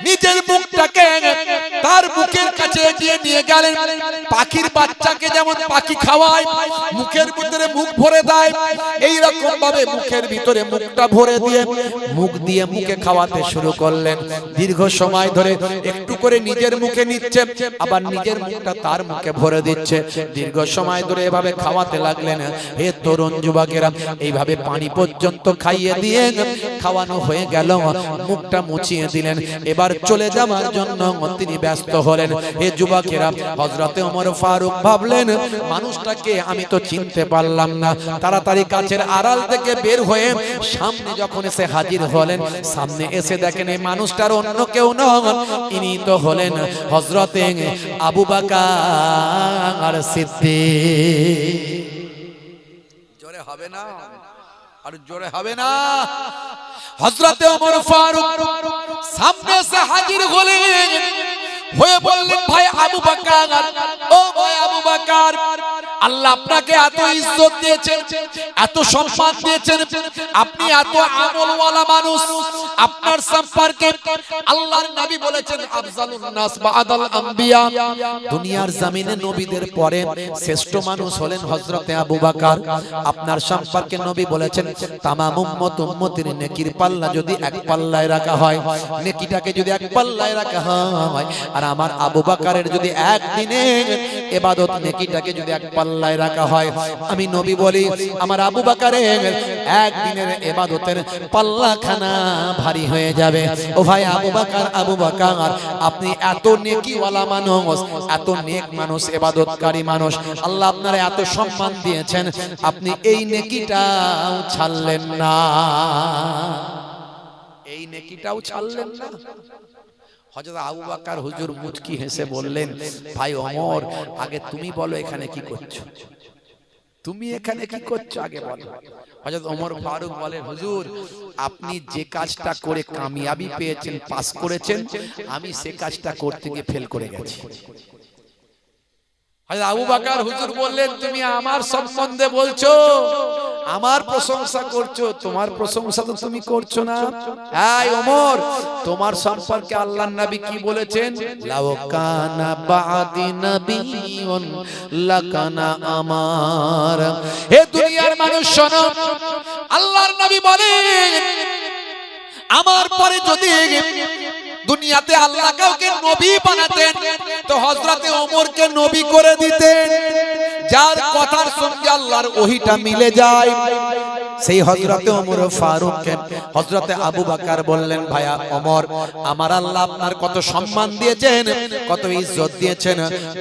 নিজের মুখটাকে তার মুখের কাছে এগিয়ে নিয়ে গেলেন। পাখির বাচ্চাকে যেমন পাখি খাওয়ায়, মুখের ভিতরে মুখ ভরে দেয়, এই রকম ভাবে মুখের ভিতরে মুখটা ভরে দিয়ে মুখ দিয়ে মুখে খাওয়াতে শুরু করলেন। দীর্ঘ সময় ধরে একটু করে নিজের মুখে নিচ্ছে, আবার নিজের মুখটা তার মুখে ভরে দিচ্ছে। দীর্ঘ সময় ধরে এভাবে খাওয়াতে লাগলেন। হে তরুণ যুবকেরা, এইভাবে পানি পর্যন্ত খাইয়ে দিয়ে খাওয়ানো হয়ে গেল, মুখটা মুছিয়ে দিলেন। এবার চলে যাওয়ার জন্য তিনি ব্যস্ত হলেন। হে যুবকেরা, হযরতে ওমর ফারুক ভাবলেন মানুষটাকে আমি তো চিনতে পারলাম না। তাড়াতাড়ি কাছের আড়াল থেকে বের হয়ে সামনে যখন এসে হাজির হলেন, সামনে এসে দেখেন এই মানুষটার অন্য কেউ নন, ইনি তো হলেন হযরতে আবু বকর সিদ্দিক। জোরে হবে না? আর জোরে হবে না? হযরতে ওমর ফারুক সামনে এসে হাজির হলেন, হয়ে বললেন ভাই আবু বকর, ও ভাই আবু বকর, আল্লাহ আপনাকে এত ইজ্জত দিয়েছেন, এত সম্মান দিয়েছেন, আপনি এত আমলওয়ালা মানুষ, আপনার সম্পর্কে আল্লাহর নবী বলেছেন আফজালুন নাস বা'দাল আম্বিয়া, দুনিয়ার জমিনে নবীদের পরে শ্রেষ্ঠ মানুষ হলেন হযরতে আবু বকর। আপনার সম্পর্কে নবী বলেছেন তামাম উম্মতের নেকির পাল্লা যদি এক পাল্লায় রাখা হয়, নেকিটাকে যদি এক পাল্লায় রাখা হয়, আর আমার আবু বকরের যদি একদিনে ইবাদত নেকিটাকে যদি এক পাল্লায় রাখা হয়, আমি নবী বলি আমার আবু বকরের একদিনের ইবাদতের পাল্লাখানা ভারী হয়ে যাবে। ও ভাই আবু বকর, আবু বকর, আপনি এত নেকিওয়ালা মানুষ, এত নেক মানুষ, ইবাদতকারী মানুষ, আল্লাহ আপনার এত সম্মান দিয়েছেন, আপনি এই নেকিটাও ছাড়লেন না, এই নেকিটাও ছাড়লেন না। হযরত আবু বকর হুজুর মুচকি হেসে বললেন ভাই ওমর, আগে তুমি বলো এখানে কি করছো, তুমি এখানে কি করছো আগে বলো। হযরত ওমর ফারুক বলেন হুজুর, আপনি যে কাজটা করে কামিয়াবি পেয়েছেন, পাস করেছেন, আমি সে কাজটা করতে গিয়ে ফেল করে গেছি। হযরত আবু বকর হুজুর বললেন তুমি আমার সম্বন্ধে বলছো, আমার প্রশংসা করছো, তোমার প্রশংসা তো তুমি করছো না। এই ওমর, তোমার সম্পর্কে আল্লাহর নবী কি বলেছেন? লাউ কানা বাদি নবিয়ুন লাকানা আমার। হে দুনিয়ার মানুষ শোনো, আল্লাহর নবী বলেন আমার পরে যদি দুনিয়াতে আল্লাহ কাউকে নবী বানাতেন তো হযরতে ওমরকে নবী করে দিতেন, যার কথার সঙ্গে আল্লাহর ওহীটা মিলে যায়। সেই হযরতে ওমর ফারুককে হযরতে আবু বকর বললেন ভাইয়া ওমর, আমার আল্লাহ আপনার কত সম্মান দিয়েছেন, কত ইজ্জত দিয়েছেন,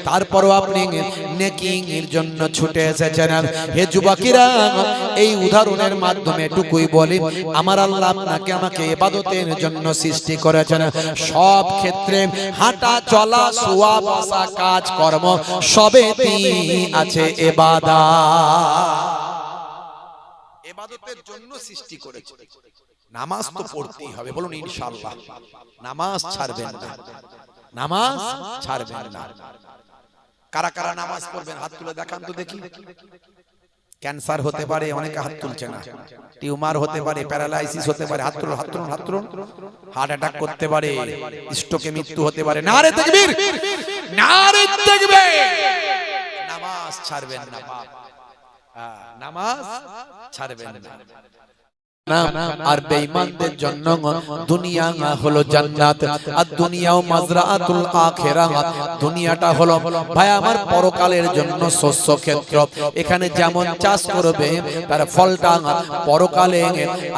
তারপরও আপনি নেকির জন্য ছুটে এসেছেন। হে যুবকেরা, এই উদাহরণের মাধ্যমে এটুকুই বলি, আমার আল্লাহ আপনাকে আমাকে ইবাদতের জন্য সৃষ্টি করেছেন। সব ক্ষেত্রে হাঁটা চলা শোয়া বসা কাজ কর্ম সবেতেই আছে ইবাদত, ইবাদতের জন্য সৃষ্টি করেছে। নামাজ তো পড়তেই হবে, বলুন ইনশাআল্লাহ নামাজ ছাড়বেন না, নামাজ ছাড়বেন না। কারা কারা নামাজ পড়বেন হাত তুলে দেখান তো দেখি। ক্যান্সার হতে পারে, অনেকে হাত তুলছে না, টিউমার হতে পারে, প্যারালাইসিস হতে পারে, হাত তুলুন, হাত তুলুন, হাত তুলুন। হার্ট অ্যাটাক করতে পারে, স্ট্রোকে মৃত্যু হতে পারে। নারে তাকবীর, নারে তাকবীর। নামাজ ছাড়বেন না, নামাজ ছাড়বেন না। আর বেঈমানদের জন্য দুনিয়া হলো জান্নাত, আর দুনিয়াও মাজরাতুল আখিরাহ। দুনিয়াটা হলো ভাই আমার পরকালের জন্য শস্য ক্ষেত্র। এখানে যেমন চাষ করবে তার ফলটা পরকালে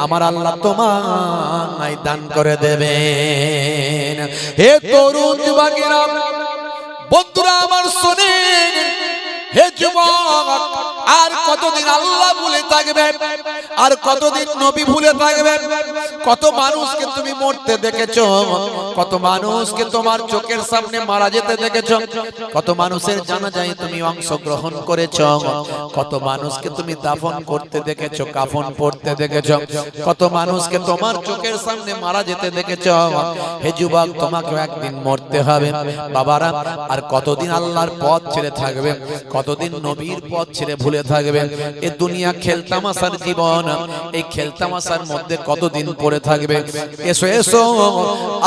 আমার আল্লাহ তোমায় দান করে দেবেন। হে তরুণ যুবকেরা, বন্ধুরা আমার শুনেন, হে যুবক, আর কতদিন আল্লাহ ভুলে থাকবে, আর কতদিন নবী ভুলে থাকবে? কত মানুষকে তুমি মরতে দেখেছো, কত মানুষকে তোমার চোখের সামনে মারা যেতে দেখেছো, কত মানুষের জানাজায় তুমি অংশগ্রহণ করেছো, কত মানুষকে তুমি দাফন করতে দেখেছো, কাফন পড়তে দেখেছো, কত মানুষকে তোমার চোখের সামনে মারা যেতে দেখেছো। হে যুবক, তোমাকে একদিন মরতে হবে বাবারা। আর কতদিন আল্লাহর পথ ছেড়ে থাকবে, কতদিন নবীর পথ ছেড়ে ভুলে থাকবে? এই দুনিয়া খেলতামাশার জীবন, এই খেলতামাশার মধ্যে কতদিন পড়ে থাকবে? এসো এসো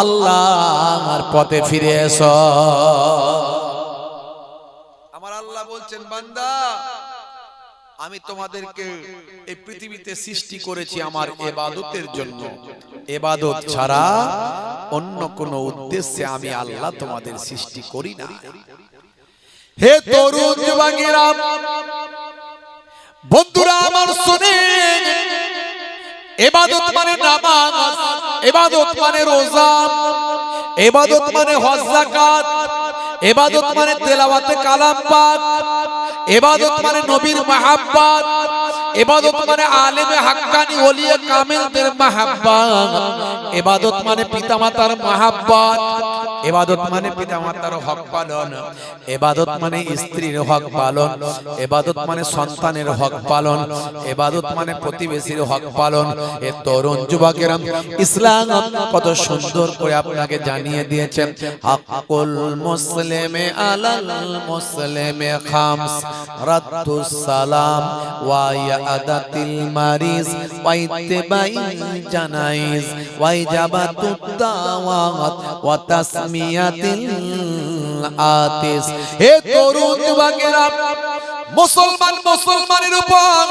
আল্লাহর পথে ফিরে এসো। আমার আল্লাহ বলছেন বান্দা, আমি তোমাদেরকে এই পৃথিবীতে সৃষ্টি করেছি আমার ইবাদতের জন্য, ইবাদত ছাড়া অন্য কোনো উদ্দেশ্যে আমি আল্লাহ তোমাদের সৃষ্টি করি না। হে তরুণ যুবকেরা, বন্ধুরা আমার শুনেন, ইবাদত মানে নামাজ, ইবাদত মানে রোজা, ইবাদত মানে হজ যাকাত, ইবাদত মানে তেলাওয়াতে কালাম পাক, ইবাদত মানে নবীর মাহাব্বত, ইবাদত মানে আলেমে হাক্কানি ওলিয়ে কামেলদের মাহাব্বত, ইবাদত মানে পিতামাতার মাহাব্বত, ইবাদত মানে পিতামাতার হক পালন, ইবাদত মানে স্ত্রীর হক পালন, ইবাদত মানে সন্তানের হক পালন, ইবাদত মানে প্রতিবেশীর হক পালন। এ তরুণ যুবকেরা ইসলাম কত সুন্দর করে আপনাকে জানিয়ে দিয়েছেন। হাক্কুল মুসলিমে আলাল মুসলিমে খামস, রাদ্দুস সালাম ওয়া ইয়াদাতিল মারিজ ওয়া ইত্তিবাইল জানাইজ ওয়া ইজাবাতুদ দাওয়াত ওয়া তাসমিয়াতিল আতিস। হে তরুণ যুবকেরা, মুসলমানের উপর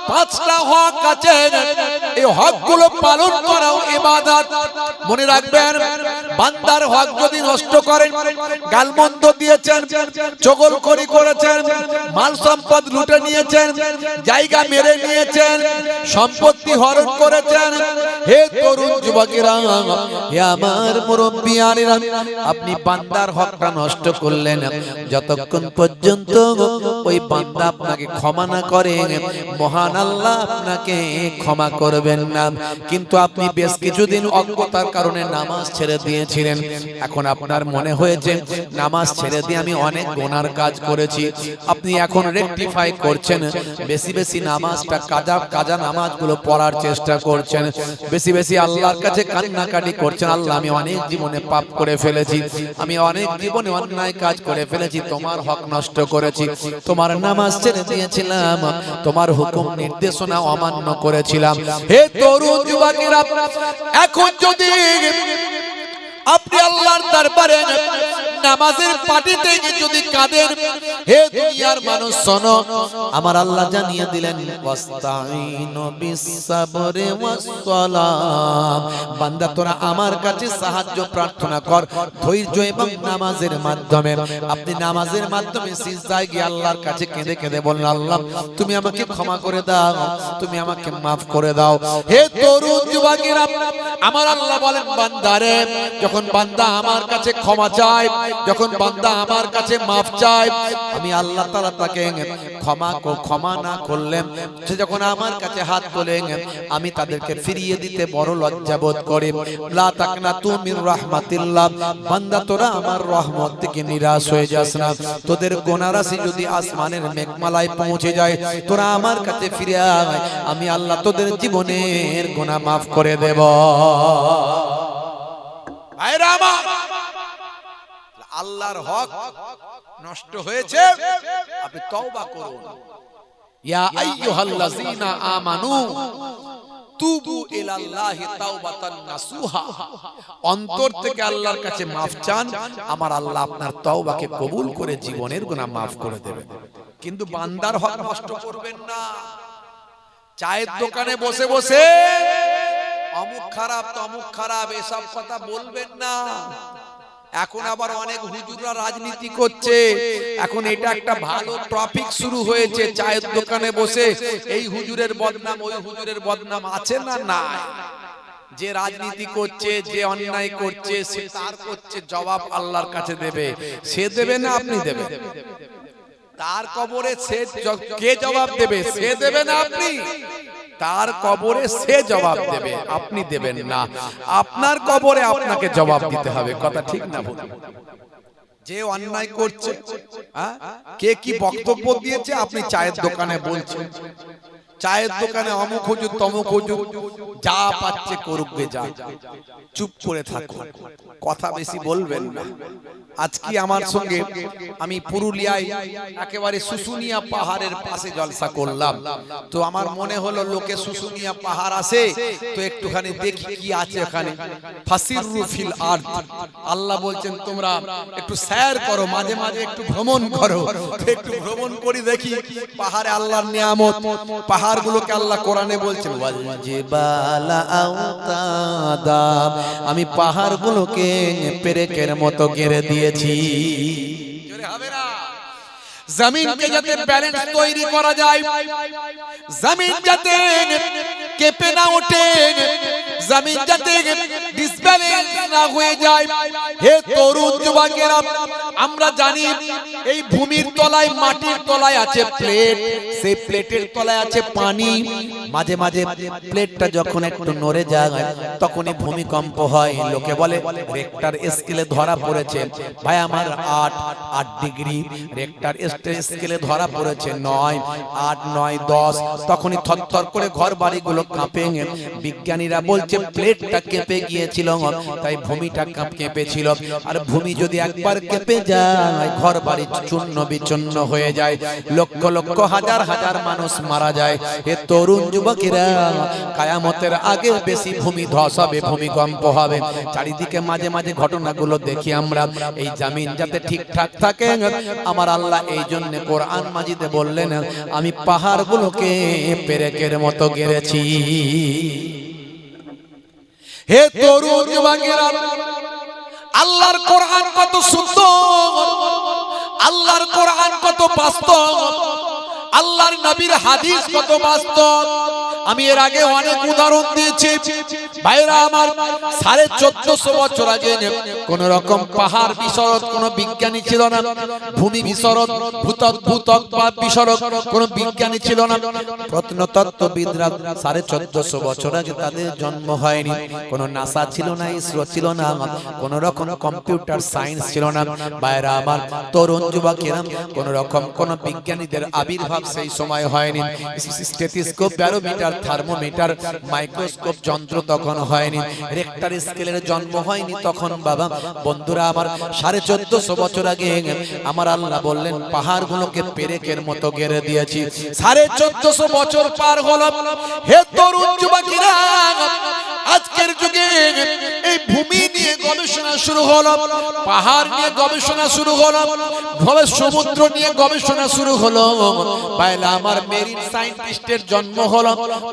পাঁচটা হক আছে, এই হকগুলো পালন করাও ইবাদত। মনে রাখবেন, বান্দার হক যদি নষ্ট করেন, গালমন্দ দিয়েছেন, চগলখড়ি করেছেন, মাল সম্পদ লুটে নিয়েছেন, জায়গা মেরে নিয়েছেন, সম্পত্তি হরণ করেছেন, হে তরুণ যুবকেরা, হে আমার মুরব্বিয়ানেরা, আপনি বান্দার হকটা নষ্ট করলেন, যতক্ষণ পর্যন্ত ওই বান্দা আপনাকে ক্ষমা না করে, মহান আল্লাহ আপনাকে ক্ষমা করবেন না। কিন্তু আপনি বেশ কিছুদিন অজ্ঞতার কারণে নামাজ ছেড়ে দিয়েছিলেন, এখন আপনার মনে হয়েছে নামাজ ছেড়ে দিয়ে আমি অনেক গুনার কাজ করেছি, আপনি এখন রেকটিফাই করছেন, বেশি বেশি নামাজটা কাজা নামাজগুলো পড়ার চেষ্টা করছেন, বেশি বেশি আল্লাহর কাছে কান্নাকাটি করছেন, আল্লাহ আমি অনেক জীবনে পাপ করে ফেলেছি, আমি অনেক জীবনে অন্যায় কাজ করে ফেলেছি, তোমার হক নষ্ট করেছি, তোমার নামাজ ছেড়ে দিয়েছিলাম, তোমার হুকুম নির্দেশনা অমান্য করেছিলাম। হে তরুণ যুবকেরা, এখন যদি আপনি আল্লাহর দরবারে নামাজের পাটিতে যদি কাঁদেন, হে দুনিয়ার মানুষ শোনো, আমার আল্লাহ জানিয়ে দিলেন ওয়াস্তাইনু বিসসাবরি ওয়াসসালাম, বান্দা তোরা আমার কাছে সাহায্য প্রার্থনা কর ধৈর্য এবং নামাজের মাধ্যমে। আপনি নামাজের মাধ্যমে সিজদায় গিয়ে আল্লাহর কাছে কেঁদে কেঁদে বললেন, আল্লাহ তুমি আমাকে ক্ষমা করে দাও, তুমি আমাকে মাফ করে দাও। হে তরুণ যুবকেরা, আমার আল্লাহ বলেন, বান্দারে, যখন বান্দা আমার কাছে ক্ষমা চায়, যখন বান্দা আমার কাছে মাফ চায়, আমি আল্লাহ তাআলা তাকে ক্ষমা না করলেন, সে যখন আমার কাছে হাত তোলে, আমি তাদেরকে ফিরিয়ে দিতে বড় লজ্জা বোধ করি। লা তাকনাতু মির রাহমাতিল্লাহ, বান্দা তোরা আমার রহমত থেকে নিরাশ হয়ে যাস না, তোদের গুনাহ রাশি যদি আসমানের মেঘমালায় পৌঁছে যায়, তোরা আমার কাছে ফিরে আয়, আমি আল্লাহ তোদের জীবনের গুনাহ মাফ করে দেব। আল্লাহর হক নষ্ট হয়েছে, আপনি তওবা করুন। ইয়া আইয়ুহাল্লাযীনা আমানু তুবু ইলাল্লাহি তাওবাতান নাসুহা, অন্তর থেকে আল্লাহর কাছে মাফ চান, আমার আল্লাহ আপনার তওবাকে কবুল করে জীবনের গুনাহ মাফ করে দেবেন। কিন্তু বান্দার হক নষ্ট করবেন না। চায়ের দোকানে বসে বসে অমুক খারাপ তমুক খারাপ এসব কথা বলবেন না। এখন আবার অনেক হুজুররা রাজনীতি করছে, এখন এটা একটা ভালো টপিক শুরু হয়েছে, চায়ের দোকানে বসে এই হুজুরের বদনাম ওই হুজুরের বদনাম আছে না নাই। যে রাজনীতি করছে, যে অন্যায় করছে, সে তার করছে জবাব আল্লাহর কাছে দেবে, সে দেবে না আপনি দেবেন? তার কবরে সে কে জবাব দেবে? সে দেবে না আপনি? তার কবরে সে জবাব দেবে, আপনি দেবেন না। আপনার কবরে আপনাকে জবাব দিতে হবে। কথা ঠিক না ভুল? যে অন্যায় করছে, কে কি বক্তব্য দিয়েছে, আপনি চায়ের দোকানে বলছেন, চায়ের দোকানে অমুক হুজুর তমুক হুজুর, যা পাচ্ছে করুক গে, যা, চুপ করে থাকুন, কথা বেশি বলবেন না। আজকে আমার সঙ্গে আমি পুরুলিয়ায় একেবারে শুশুনিয়া পাহাড়ের পাশে জলসা করলাম, তো আমার মনে হলো লোকে শুশুনিয়া পাহাড় আসে, তো একটুখানি দেখি কি আছে ওখানে। ফাসিরু ফিল আরদ, আল্লাহ বলছেন তোমরা একটু সৈর করো, মাঝে মাঝে একটু ভ্রমণ করো, একটু ভ্রমণ করি দেখি পাহাড়ে আল্লাহর নিয়ামত। পাহাড়গুলোকে আল্লাহ কোরআনে বলছেন ওয়াল জিবালা আওতাদা, আমি পাহাড়গুলোকে পেরেকের মতো ঘিরে দিয়েছি। জমিনকে যাতে ব্যালেন্স তৈরি করা যায়, জমিন যাতে কেঁপে না ওঠে, জমিন যাতে ডিসব্যালেন্স না হয়ে যায়। হে তরুণ যুবকেরা, আমরা জানি এই ভূমির তলায়, মাটির তলায় আছে প্লেট, সেই প্লেটের তলায় আছে পানি। মাঝে মাঝে প্লেটটা যখন একটু নড়ে যায় তখনই ভূমিকম্প হয়। লোকে বলে রেক্টার স্কেলে ধরা পড়েছে। ভাই আমার 8 ডিগ্রি রেক্টার স্কেলে ধরা পড়েছে 9, 8, 9, 10। তখনই থরথর করে ঘর বাড়িগুলো কাঁপে। বিজ্ঞানীরা বলছে প্লেটটা কেঁপে গিয়েছিল, তাই ভূমিটা কেঁপেছিল। আর ভূমি যদি একবার কেঁপে যায় ঘর বাড়ি চূর্ণ বিচূর্ণ হয়ে যায়, লক্ষ লক্ষ হাজার হাজার মানুষ মারা যায়। এ তরুণ যুবকেরা, কিয়ামতের আগে বেশি ভূমি ধস হবে, ভূমিকম্প হবে। চারিদিকে মাঝে মাঝে ঘটনাগুলো দেখি আমরা। এই জমিন যাতে ঠিকঠাক থাকে, আমার আল্লাহ এই জন্য কোরআন মাজিদে বললেন, আমি পাহাড়গুলোকে পেরেকের মতো গেড়েছি। হে তরুণ যুবকেরা, আল্লাহর কোরআন কত সুন্দর, আল্লাহর কোরআন কত বাস্তব, আল্লাহর নবীর হাদিস কত বাস্তব। আমি এর আগে অনেক উদাহরণ দিয়েছি ভাইরা আমার। 1450 বছর আগে কোন রকম পাহাড় বিশরদ কোন বিজ্ঞানী ছিল না, ভূমি বিশরদ ভূতত্ত্ব বিশরদ কোন বিজ্ঞানী ছিল না। প্রত্নতত্ত্ববিদরা 1450 বছর আগে তাদের জন্ম হয়নি। কোন নাসা ছিল না, ইসরো ছিল না, কোন রকম কম্পিউটার সায়েন্স ছিল না। ভাইরা আমার, তরুণ যুবকেরা, কোন রকম কোন বিজ্ঞানীদের আবির্ভাব সেই সময় হয়নি। স্টেথোস্কোপ, ব্যারোমিটার, থার্মোমিটার, মাইক্রোস্কোপ যন্ত্র তখন হয়নি। রেক্টার স্কেলের জন্ম হয়নি তখন। বাবা বন্ধুরা আমার, 1450 বছর আগে আমার আল্লাহ বললেন পাহাড়গুলোকে পেরেকের মতো গেড়ে দিয়েছি। 1450 বছর পার হলো। হে তরুণ যুবকেরা, আজকের যুগে এই ভূমি নিয়ে গবেষণা শুরু হলো, পাহাড় নিয়ে গবেষণা শুরু হলো, সমুদ্র নিয়ে গবেষণা শুরু হলো। বাইলা আমার মেরিন সায়েন্টিস্টের জন্ম হলো,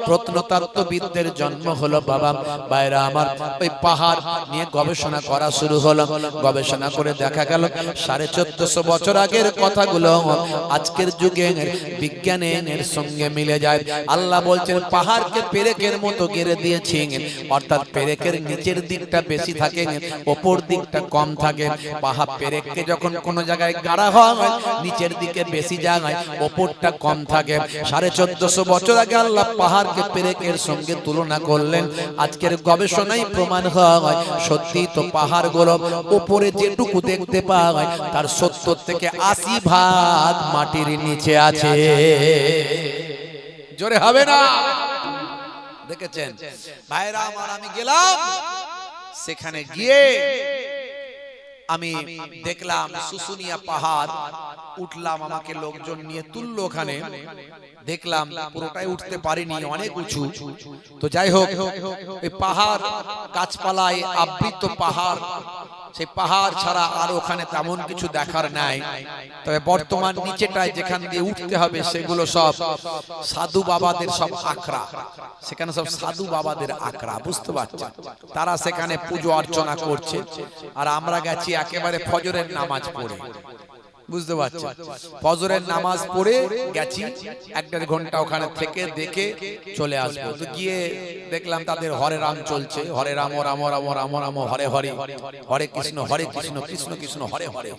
প্রত্নতত্ত্ববিদদের জন্ম হলো। বাবা বাইরা আমার, ওই পাহাড় নিয়ে গবেষণা করা শুরু হলো। গবেষণা করে দেখা গেল 1450 বছর আগের কথাগুলো আজকের যুগে বিজ্ঞানের সঙ্গে মিলে যায়। আল্লাহ বলছেন পাহাড়কে পেরেকের মতো গেড়ে দিয়েছি, অর্থাৎ পেরেকের নিচের দিকটা বেশি থাকে, উপর দিকটা কম থাকে। পাহাড় পেরেককে যখন কোন জায়গায় গাড়া হয় নিচের দিকে বেশি জায়গায়, উপরটা কম থাকে। 1450 বছর আগে আল্লাহ পাহাড়কে পেরেকের সঙ্গে তুলনা করলেন। আজকের গবেষণায় প্রমাণ হয় সত্যি তো পাহাড়গুলো উপরে যেটুকু দেখতে পায় তার 70 থেকে 80 ভাগ মাটির নিচে আছে। জোরে হবে না? দেখেছেন ভাইরা আমার, আমি গেলাম সেখানে, গিয়ে আমি দেখলাম শুশুনিয়া পাহাড়, উঠলাম, আমাকে লোকজন নিয়ে তুললো। ওখানে দেখলাম পুরোটাই উঠতে পারিনি, অনেক উঁচু। তো যাই হোক, এই পাহাড় গাছপালায় আবৃত পাহাড়, সেই পাহাড় ছাড়া আর ওখানে তেমন কিছু দেখার নাই। তবে বর্তমান নিচেটায় যেখান দিয়ে উঠতে হবে সেগুলো সব সাধু বাবাদের সব আখড়া, সেখানে সব সাধু বাবাদের আখড়া, বুঝতে পারছেন? তারা সেখানে পুজো অর্চনা করছে। আর আমরা গেছি একেবারে ফজরের নামাজ পড়ে, বুঝতে পারছেন? ফজরের নামাজ পড়ে গেছি, 1-1.5 ঘন্টা ওখানে থেকে দেখে চলে আসবো। তো গিয়ে দেখলাম তাদের হরে রাম চলছে, হরে রাম রাম রাম রাম রাম হরে হরে, হরে কৃষ্ণ কৃষ্ণ কৃষ্ণ হরে হরে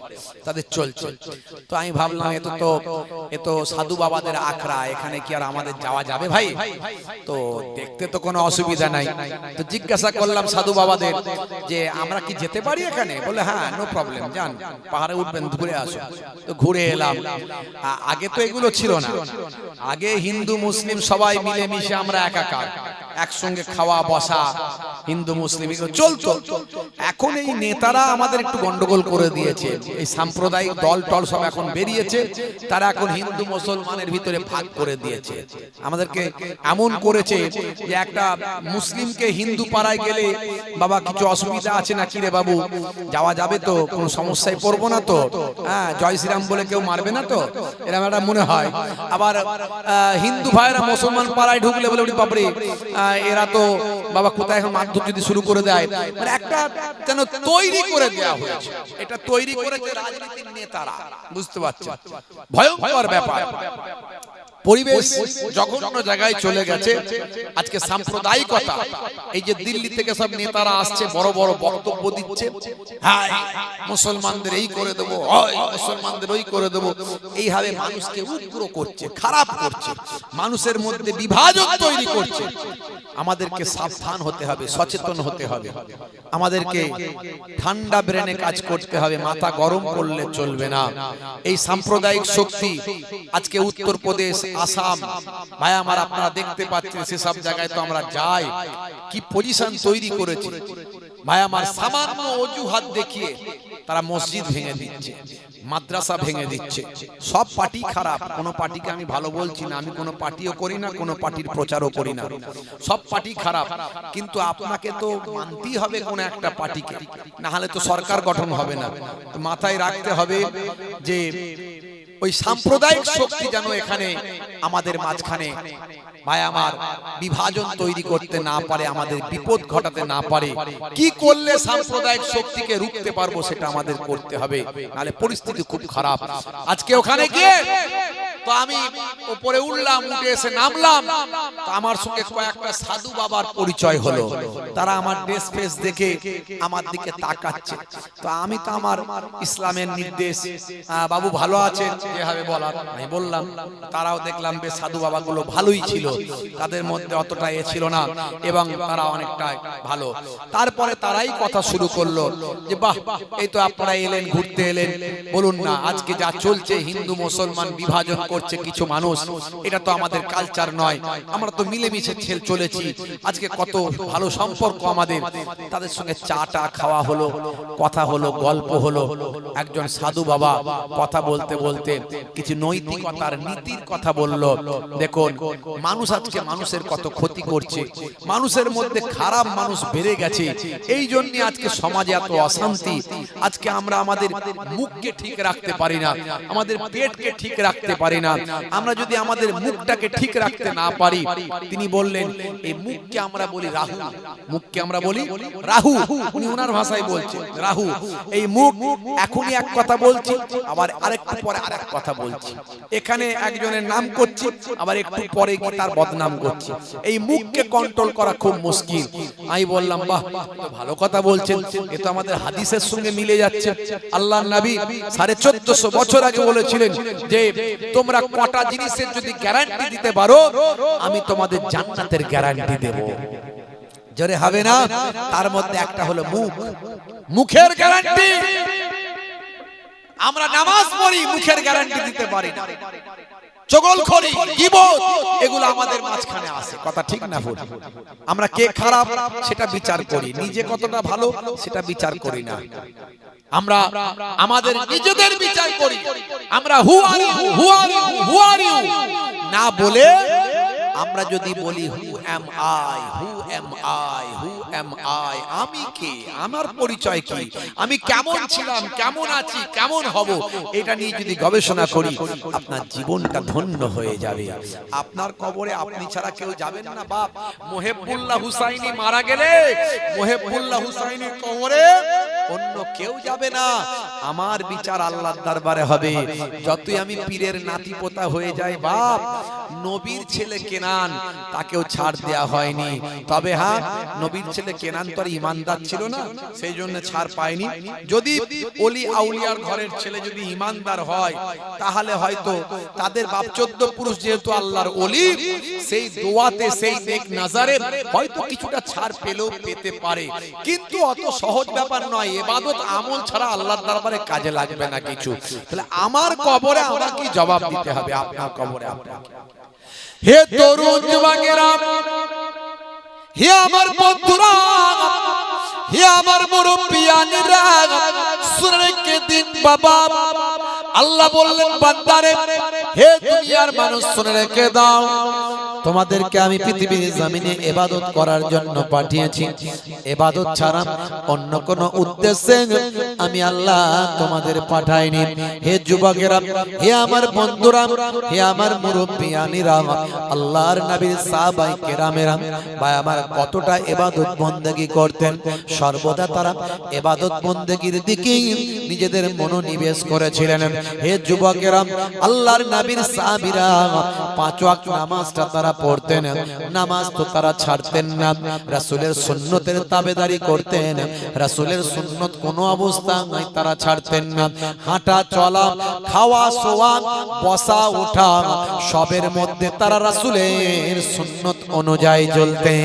তাদের চলছে। তো আমি ভাবলাম এ তো সাধু বাবাদের আখড়া, এখানে কি আর আমাদের যাওয়া যাবে ভাই? তো দেখতে তো কোনো অসুবিধা নাই। তো জিজ্ঞাসা করলাম সাধু বাবাদের যে আমরা কি যেতে পারি এখানে? বলে হ্যাঁ, নো প্রবলেম, যান, পাহাড়ে উঠবেন, ঘুরে আসো। তো ঘুরে এলাম। আগে তো এগুলো ছিল না, আগে হিন্দু মুসলিম সবাই মিলে মিশে আমরা একাকার, একসঙ্গে খাওয়া বসা, হিন্দু মুসলিম এগুলো চলতো। এখন এই নেতারা আমাদের একটু গন্ডগোল করে দিয়েছে। এই সাম্প্রদায়িক দল টল সব এখন বেরিয়েছে, তারা এখন হিন্দু মুসলমানের ভিতরে ভাগ করে দিয়েছে। আমাদেরকে এমন করেছে যে একটা মুসলিমকে হিন্দু পাড়ায় গেলে, বাবা কিছু অসুবিধা আছে নাকি রে বাবু, যাওয়া যাবে তো, কোনো সমস্যায় পড়বো না তো, হ্যাঁ জয় শ্রীরাম বলে কেউ মারবে না তো, এরকম একটা মনে হয়। আবার হিন্দু ভাইরা মুসলমান পাড়ায় ঢুকলে বলে বাপরে এরা তো বাবা কোথায় এখন মারধর যদি শুরু করে দেয়, মানে একটা যেন তৈরি করে দেওয়া হয়েছে। এটা তৈরি করেছে রাজনীতির নেতারা, বুঝতে পারছেন? ভয়ঙ্কর ব্যাপার। পরিবেশ জঘন্য জায়গায় চলে গেছে। আজকে সাম্প্রদায়িকতা, এই যে দিল্লি থেকে সব নেতারা আসছে, বড় বড় বক্তব্য দিচ্ছে, হাই মুসলমানদের এই করে দেবো, হয় মুসলমানদের ওই করে দেবো, এইভাবে মানুষকে উগ্র করছে, খারাপ করছে, মানুষের মধ্যে বিভাজন তৈরি করছে। আমাদেরকে সাবধান হতে হবে, সচেতন হতে হবে, আমাদেরকে ঠান্ডা ব্রেনে কাজ করতে হবে, মাথা গরম করলে চলবে না। এই সাম্প্রদায়িক শক্তি আজকে উত্তরপ্রদেশ, আসাম, ভাই আমার আপনারা দেখতে পাচ্ছেন, সেসব জায়গায় তো আমরা যাই, কি পজিশন তৈরি করেছে ভাই আমার। সামান্য অজুহাত দেখিয়ে তারা মসজিদ ভেঙে দিচ্ছে, মাদ্রাসা ভেঙে দিচ্ছে। সব পার্টি খারাপ, কোনো পার্টিকে আমি ভালো বলছি না, আমি কোনো পার্টিও করি না, কোনো পার্টির প্রচারও করি না, সব পার্টি খারাপ। কিন্তু আপনাকে তো মানতেই হবে কোন একটা পার্টিকে, না হলে তো সরকার গঠন হবে না। তো মাথায় রাখতে হবে যে ওই সাম্প্রদায়িক শক্তি যেন এখানে আমাদের মাঝখানে ভাই আমার বিভাজন তৈরি করতে না পারে, আমাদের বিপদ ঘটাতে না পারে। কি করলে সাম্প্রদায়িক শক্তিকে রুখতে পারবো সেটা আমাদের করতে হবে, নাহলে পরিস্থিতি খুব খারাপ। আজকে ওখানে গিয়ে তো আমি উপরে উঠলাম, উঠে এসে নামলাম, তো আমার সঙ্গে কয়েকটা সাধু বাবার পরিচয় হলো। তারা আমার ড্রেস ফেস দেখে আমার দিকে তাকাচ্ছে। তো আমি তো আমার ইসলামের নির্দেশ, বাবু ভালো আছেন যেভাবে বলার আমি বললাম। তারাও দেখলাম বেশ সাধু বাবাগুলো ভালোই ছিল, তাদের মধ্যে অতটা এ ছিল না, এবং তারা অনেকটা ভালো। তারপরে তারাই কথা শুরু করলো যে বাহ, এই তো আপনারা এলেন, ঘুরতে এলেন, বলুন না আজকে যা চলছে, হিন্দু মুসলমান বিভাজন করছে কিছু মানুষ, এটা তো আমাদের কালচার নয়, আমরা তো মিলেমিশে চলেছি, আজকে কত ভালো সম্পর্ক আমাদের। তাদের সঙ্গে চাটা খাওয়া হলো, কথা হলো, গল্প হলো। একজন সাধু বাবা কথা বলতে বলতে কিছু নৈতিকতার নীতির কথা বলল। দেখুন মানুষ আজকে মানুষের কত ক্ষতি করছে, মানুষের মধ্যে খারাপ মানুষ বেড়ে গেছে, এই জন্য আজকে সমাজে এত অশান্তি। আজকে আমরা আমাদের মুখকে ঠিক রাখতে পারি না, আমাদের পেটকে ঠিক রাখতে পারি না। আমরা যদি আমাদের মুখটাকে ঠিক রাখতে না পারি, তিনি বললেন এই মুখকে আমরা বলি রাহু, মুখকে আমরা বলি রাহু, উনি ওনার ভাষায় বলছেন রাহু। এই মুখ এখনই এক কথা বলছি, আবার আরেকটু পরে আরেক কথা বলছি, এখানে একজনের নাম করছি, আবার একটু পরে গিয়ে তার বদনাম করছি। এই মুখকে কন্ট্রোল করা খুব মুশকিল। আমি বললাম বাহ, ভালো কথা বলছেন, এ তো আমাদের হাদিসের সঙ্গে মিলে যাচ্ছে। আল্লাহর নবী 1450 বছর আগে বলেছিলেন যে তোমরা কটা জিনিসের যদি গ্যারান্টি দিতে পারো, আমি তোমাদের জান্নাতের গ্যারান্টি দেব। জোরে হবে না? তার মধ্যে একটা হলো মুখ, মুখের গ্যারান্টি। আমরা নামাজ পড়ি, মুখের গ্যারান্টি দিতে পারি না। চগলখড়ি, গীবত, এগুলো আমাদের মাঝখানে আসে, কথা ঠিক না ভুল? আমরা কে খারাপ সেটা বিচার করি, নিজে কতটা ভালো সেটা বিচার করি না। আমরা আমাদের নিজেদের বিচার করি। আমরা who are you, who are you, who are you না বলে আমরা যদি বলি who am I, who am I, who am I, আমি কে, আমার পরিচয় কি, আমি কেমন ছিলাম, কেমন আছি, কেমন হব, এটা নিয়ে যদি গবেষণা করি, আপনার জীবনটা ধন্য হয়ে যাবে। আপনার কবরে আপনি ছাড়া কেউ যাবেন না। বাপ মোহেবুল্লাহ হুসাইনি মারা গেলে মোহেবুল্লাহ হুসাইনির কবরে অন্য কেউ যাবে না। আমার বিচার আল্লাহর দরবারে হবে। যতই আমি পীরের নাতি পোতা হয়ে যাই, বাপ নবীর ছেলে কেনান, তাকেও ছাড় দেয়া হয়নি। তবে হ্যাঁ, নবীর ছেলে কেনান তো আর ইমানদার ছিল না, সেই জন্য ছাড় পায়নি। যদি ওলি আউলিয়ার ঘরের ছেলে যদি ইমানদার হয়, তাহলে হয়তো তাদের বাপ 14 পুরুষ যেহেতু আল্লাহর ওলি, সেই দোয়াতে, সেই নেক নজরে হয়তো কিছুটা ছাড় পেলেও পেতে পারে। কিন্তু অত সহজ ব্যাপার নয়। ইবাদত আমল ছাড়া আল্লাহর দরবারে কাজে লাগবে না কিছু। তাহলে আমার কবরে আমরা কি জবাব দিতে হবে? আপনার কবরে আপনাকে। হে তরুণ যুবকেরা, হে আমার বন্ধুরা, হে আমার মুরব্বিয়ানিরা, শুনে রেখে দিন বাবা। আল্লাহ বললেন বান্দারে, হে দুনিয়ার মানুষ শুনে রেখে দাও, তোমাদেরকে আমি পৃথিবীর জমিনে ইবাদত করার জন্য পাঠিয়েছি। ইবাদত ছাড়া অন্য কোন উদ্দেশ্যে আমি আল্লাহ তোমাদের পাঠাইনি। হে যুবকেরা, হে আমার বন্ধুরা, হে আমার মুরব্বিয়ানিরা, আল্লাহর নবীর সাহাবায়ে কেরামেরা ভাই আমার কতটা ইবাদত বন্দেগী করতেন। সর্বদা তারা ইবাদত বন্দেগীর দিকে নিজেদের মনোনিবেশ করেছিলেন। হে যুবকেরা, আল্লাহর নবীর সাহাবীরা 5 ওয়াক্ত নামাজটা তারা পড়তেন, নামাজ তো তারা ছাড়তেন না, রাসূলের সুন্নতের তাবেদারি করতেন, রাসূলের সুন্নত কোনো অবস্থায় তারা ছাড়তেন না। হাঁটা চলা, খাওয়া শোয়া, বসা ওঠা সবের মধ্যে তারা রাসূলের সুন্নত অনুযায়ী চলতেন।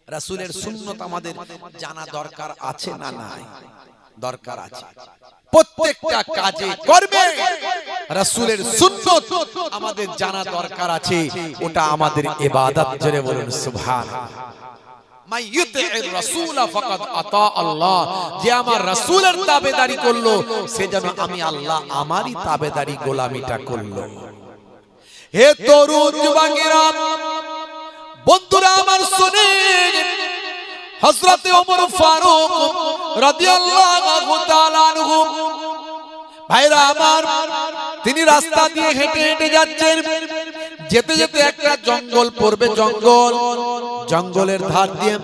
রাসূলের সুন্নত আমাদের জানা দরকার আছে না নাই? দরকার আছে। প্রত্যেকটা কাজে কর্মে রাসূলের সুন্নত আমাদের জানা দরকার আছে, ওটা আমাদের ইবাদত। জোরে বলুন সুবহানাল্লাহ। মাই ইউতি'র রাসূলা ফাকাদ আতা আল্লাহ, যে আমার রাসূলের তাবেদারি করলো সে যেন আমি আল্লাহ আমারই তাবেদারি গোলামিটা করলো। হে তরুণ যুবকেরা, বন্ধুরা আমার শুনেন, হযরত ওমর ফারুক রাদিয়াল্লাহু তাআলা আনহু, ভাইরা আমার, তিনি রাস্তা দিয়ে হেঁটে হেঁটে যাচ্ছেন। যেতে যেতে একটা জঙ্গল পড়বে, জঙ্গলের ধার দিয়ে,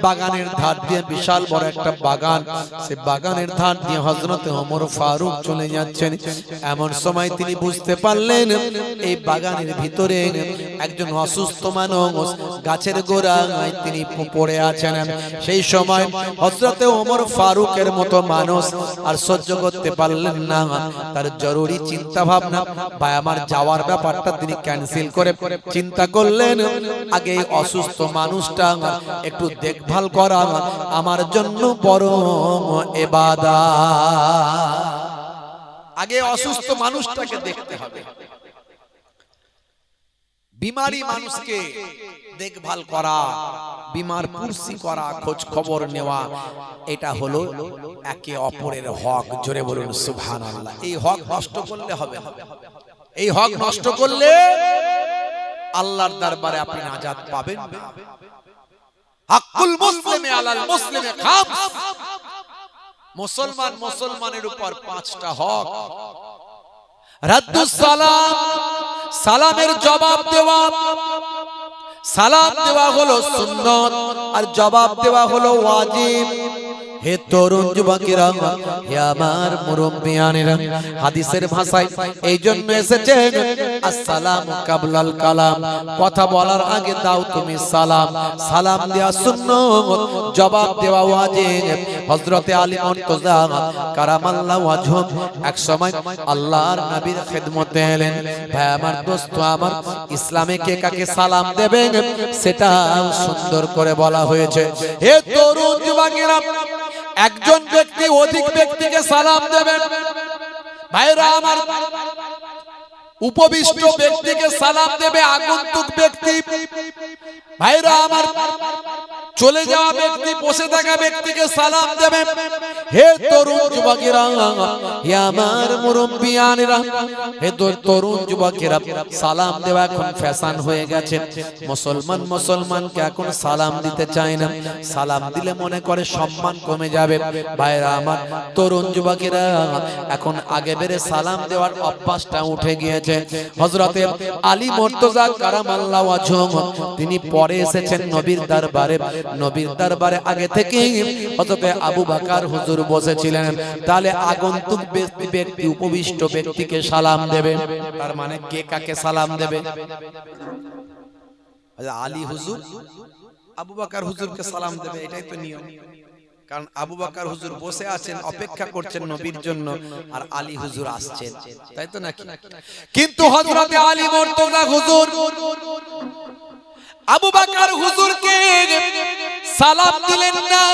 বাগানের ধার দিয়ে, বিশাল বড় একটা বাগান, সে বাগানের ধার দিয়ে হযরত ওমর ফারুক চলে যাচ্ছেন। এমন সময় তিনি বুঝতে পারলেন এই বাগানের ভিতরে একজন অসুস্থ মানুষ গাছের গোড়ায় তিনি পড়ে আছেন। সেই সময় হযরত ওমর ফারুকের মতো মানুষ আর সহ্য করতে পারলেন না, তার জরুরি চিন্তা ভাবনা বা আমার যাওয়ার ব্যাপারটা তিনি ক্যান্সেল করে চিন্তা করলেন, আগে অসুস্থ মানুষটা একটু দেখভাল করা আমার জন্য বড় ইবাদত। আগে অসুস্থ মানুষটাকে দেখতে হবে, বিমারি মানুষকে দেখভাল করা, বিমার পুরসি করা, খোঁজ খবর নেওয়া, এটা হলো একে অপরের হক। জোরে বলুন সুবহানাল্লাহ। এই হক নষ্ট করলে হবে না, এই হক নষ্ট করলে আল্লাহর দরবারে আপনি নাজাত পাবেন না। হাক্কুল মুসলিমি আলাল মুসলিমি খামস, মুসলমান মুসলমানের উপর 5টা হক। রাদ্দুস সালাম, সালামের জবাব দেওয়া, সালাম দেওয়া হলো সুন্নত আর জবাব দেওয়া হলো ওয়াজিব। হে তরুণ যুবকেরা, হে আমার মুরব্বিয়ানেরা, হাদিসের ভাষায় এই জন্য এসেছে আসসালামু কাবলাল কালাম, কথা বলার আগে দাও তুমি সালাম। সালাম দেওয়া সুন্নত, জবাব দেওয়া ওয়াজিব। হযরতে আলী মুর্তজা কারামাল্লাহু ওয়াজহু এক সময় আল্লাহর নবীর খিদমতে এলেন। ভাই আমার, দোস্ত আমার, ইসলামে কে কাকে সালাম দেবেন সেটা সুন্দর করে বলা হয়েছে। হে তরুণ যুবকেরা, একজন ব্যক্তি অধিক ব্যক্তিকে সালাম দেবেন। ভাইরা আমার, উপবিষ্ট ব্যক্তিকে সালাম দেবে আগন্তুক ব্যক্তি। ভাইরা আমার, চলে যাওয়া ব্যক্তি, বসে থাকা ব্যক্তিকে সালাম দেবে। হে তরুণ যুবকেরা, হে আমার মুরব্বিয়ানেরা, হে তরুণ যুবকেরা, সালাম দেওয়া এখন ফ্যাশন হয়ে গেছে। মুসলমানকে এখন সালাম দিতে চায় না, সালাম দিলে মনে করে সম্মান কমে যাবে। ভাইরা আমার, তরুণ যুবকেরা, এখন আগে বেড়ে সালাম দেওয়ার অভ্যাসটা উঠে গিয়েছে। হযরতে আলী মুর্তজা কারামাল্লাহু ওয়াজহু তিনি পরে এসেছেন নবীর দরবারে। নবীর দরবারে আগে থেকেই হযরতে আবু বকর হুজুর বসেছিলেন। তাহলে আগন্তুক ব্যক্তি, উপবিষ্ট ব্যক্তিকে সালাম দেবে। তার মানে কে কাকে সালাম দেবে? আলী হুজুর আবু বকর হুজুরকে সালাম দেবে, এটাই তো নিয়ম। কারণ আবু বকর হুজুর বসে আছেন, অপেক্ষা করছেন নবীর জন্য, আর আলী হুজুর আসছেন, তাই তো নাকি? কিন্তু হযরতে আলী মুর্তজা হুজুর আবু বকর হুজুরকে সালাম দিলেন না।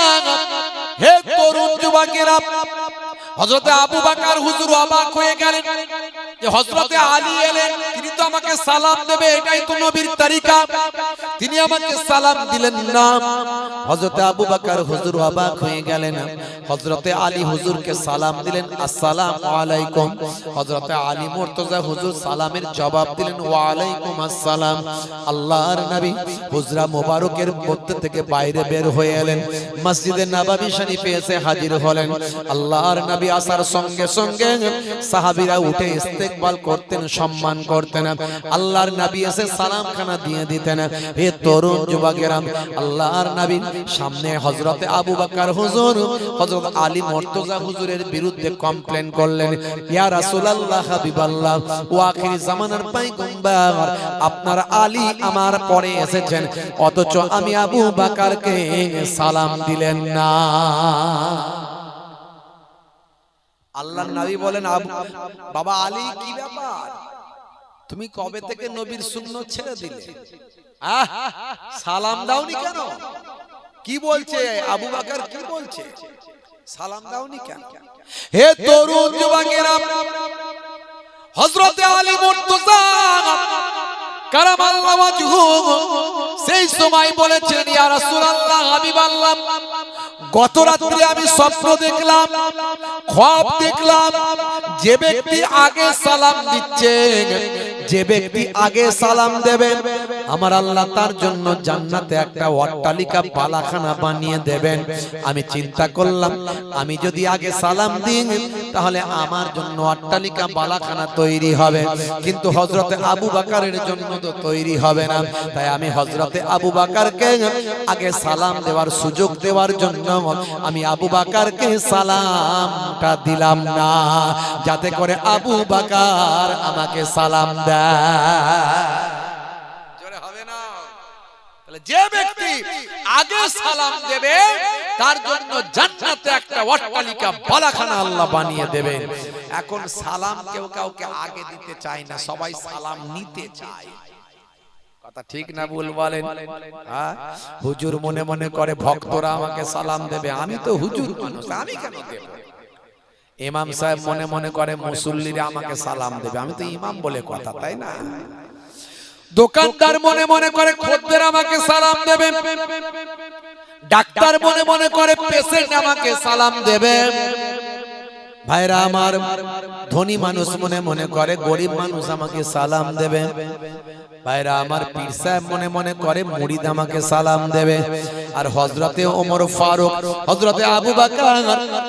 হে তরুণ যুবকেরা, হযরতে আবু বকর হুজুর অবাক হয়ে গেলেন যে হযরতে আলী এলেন, তিনি তো আমাকে সালাম দেবে, এটাই তো নবীর তরিকা, তিনি আমাকে সালাম দিলেন না। হযরতে আবু বকর হুজুর অবাক হয়ে গেলেন, হযরতে আলী হুজুরকে সালাম দিলেন, আসসালামু আলাইকুম। হযরতে আলী মুর্তজা হুজুর সালামের জবাব দিলেন, ওয়া আলাইকুম আসসালাম। আল্লাহর নবী হুজরা মোবারকের মধ্যে থেকে বাইরে বের হয়ে এলেন, মসজিদে নববী শরীফে এসে হাজির হলেন। আল্লাহর নবী নবী আসার সঙ্গে সঙ্গে সাহাবীরা উঠে ইস্তেকবাল করতেন, সম্মান করতেন। আল্লাহর নবী এসে সালাম খানা দিয়ে দিতেন। হে তরুণ যুবকেরা, আল্লাহর নবী সামনে হযরতে আবু বকর হুজুর, হযরত আলী মুর্তজা হুজুরের বিরুদ্ধে কমপ্লেন করলেন, ইয়া রাসূলুল্লাহ, হাবিবাল্লাহ, ও আখির জামানার পয়গম্বর, আপনার আলী আমার পরে এসেছেন, অথচ আমি আবু বকরকে সালাম দিলেন না। আল্লাহর নবী বলেন, বাবা আলী, কি ব্যাপার, তুমি কবে থেকে নবীর সুন্নাত ছেড়ে দিলে? সালাম দাওনি কেন? কি বলছে আবু বকর, কি বলছে? সালাম দাওনি কেন? হে তরুণ যুবকেরা, হযরতে আলী মুর্তজা কারামাল্লাহু ওয়াজহু সেই সময় বলেছেন, ইয়া রাসূলুল্লাহ, হাবিবাল্লাহ, গত রাত্রে আমি স্বপ্ন দেখলাম, খ্বাব দেখলাম, যে ব্যক্তি আগে সালাম দিচ্ছে, যে ব্যক্তি আগে সালাম দেবে, আমার আল্লাহ তার জন্য জান্নাতে একটা অট্টালিকা বালাখানা বানিয়ে দেবেন। আমি চিন্তা করলাম, আমি যদি আগে সালাম দিই তাহলে আমার জন্য অট্টালিকা বালাখানা তৈরি হবে, কিন্তু হযরতে আবু বকরের জন্য তো তৈরি হবে না। তাই আমি হযরতে আবু বকরকে আগে সালাম দেওয়ার সুযোগ দেওয়ার জন্য আমি আবু বকরকে সালামটা দিলাম না, যাতে করে আবু বকর আমাকে সালাম দেয়। জোরে হবে না? তাহলে যে ব্যক্তি আগে সালাম দেবে তার জন্য জান্নাতে একটা অট্টালিকা বালাখানা আল্লাহ বানিয়ে দেবেন। এখন সালাম কেউ কাউকে আগে দিতে চায় না, সবাই সালাম নিতে চায়। কথা ঠিক না ভুল বলেন? হুজুর মনে মনে করে ভক্তরা আমাকে সালাম দেবে, আমি তো হুজুর মানুষ, আমি কেন দেব? ইমাম সাহেব মনে মনে করে মুসল্লিরা আমাকে সালাম দেবে, আমি তো ইমাম বলে কথা, তাই না? দোকানদার মনে মনে করে খদ্দের আমাকে সালাম দেবে, ডাক্তার মনে মনে করে পেশেন্ট আমাকে সালাম দেবে। ভাইরা আমার, ধনী মানুষ মনে মনে করে গরিব মানুষ আমাকে সালাম দেবে। ভাইরা আমার, পীর সাহেব মনে মনে করে মুরিদ আমাকে সালাম দেবে। আর হযরতে ওমর ফারুক, হযরতে আবু বকর,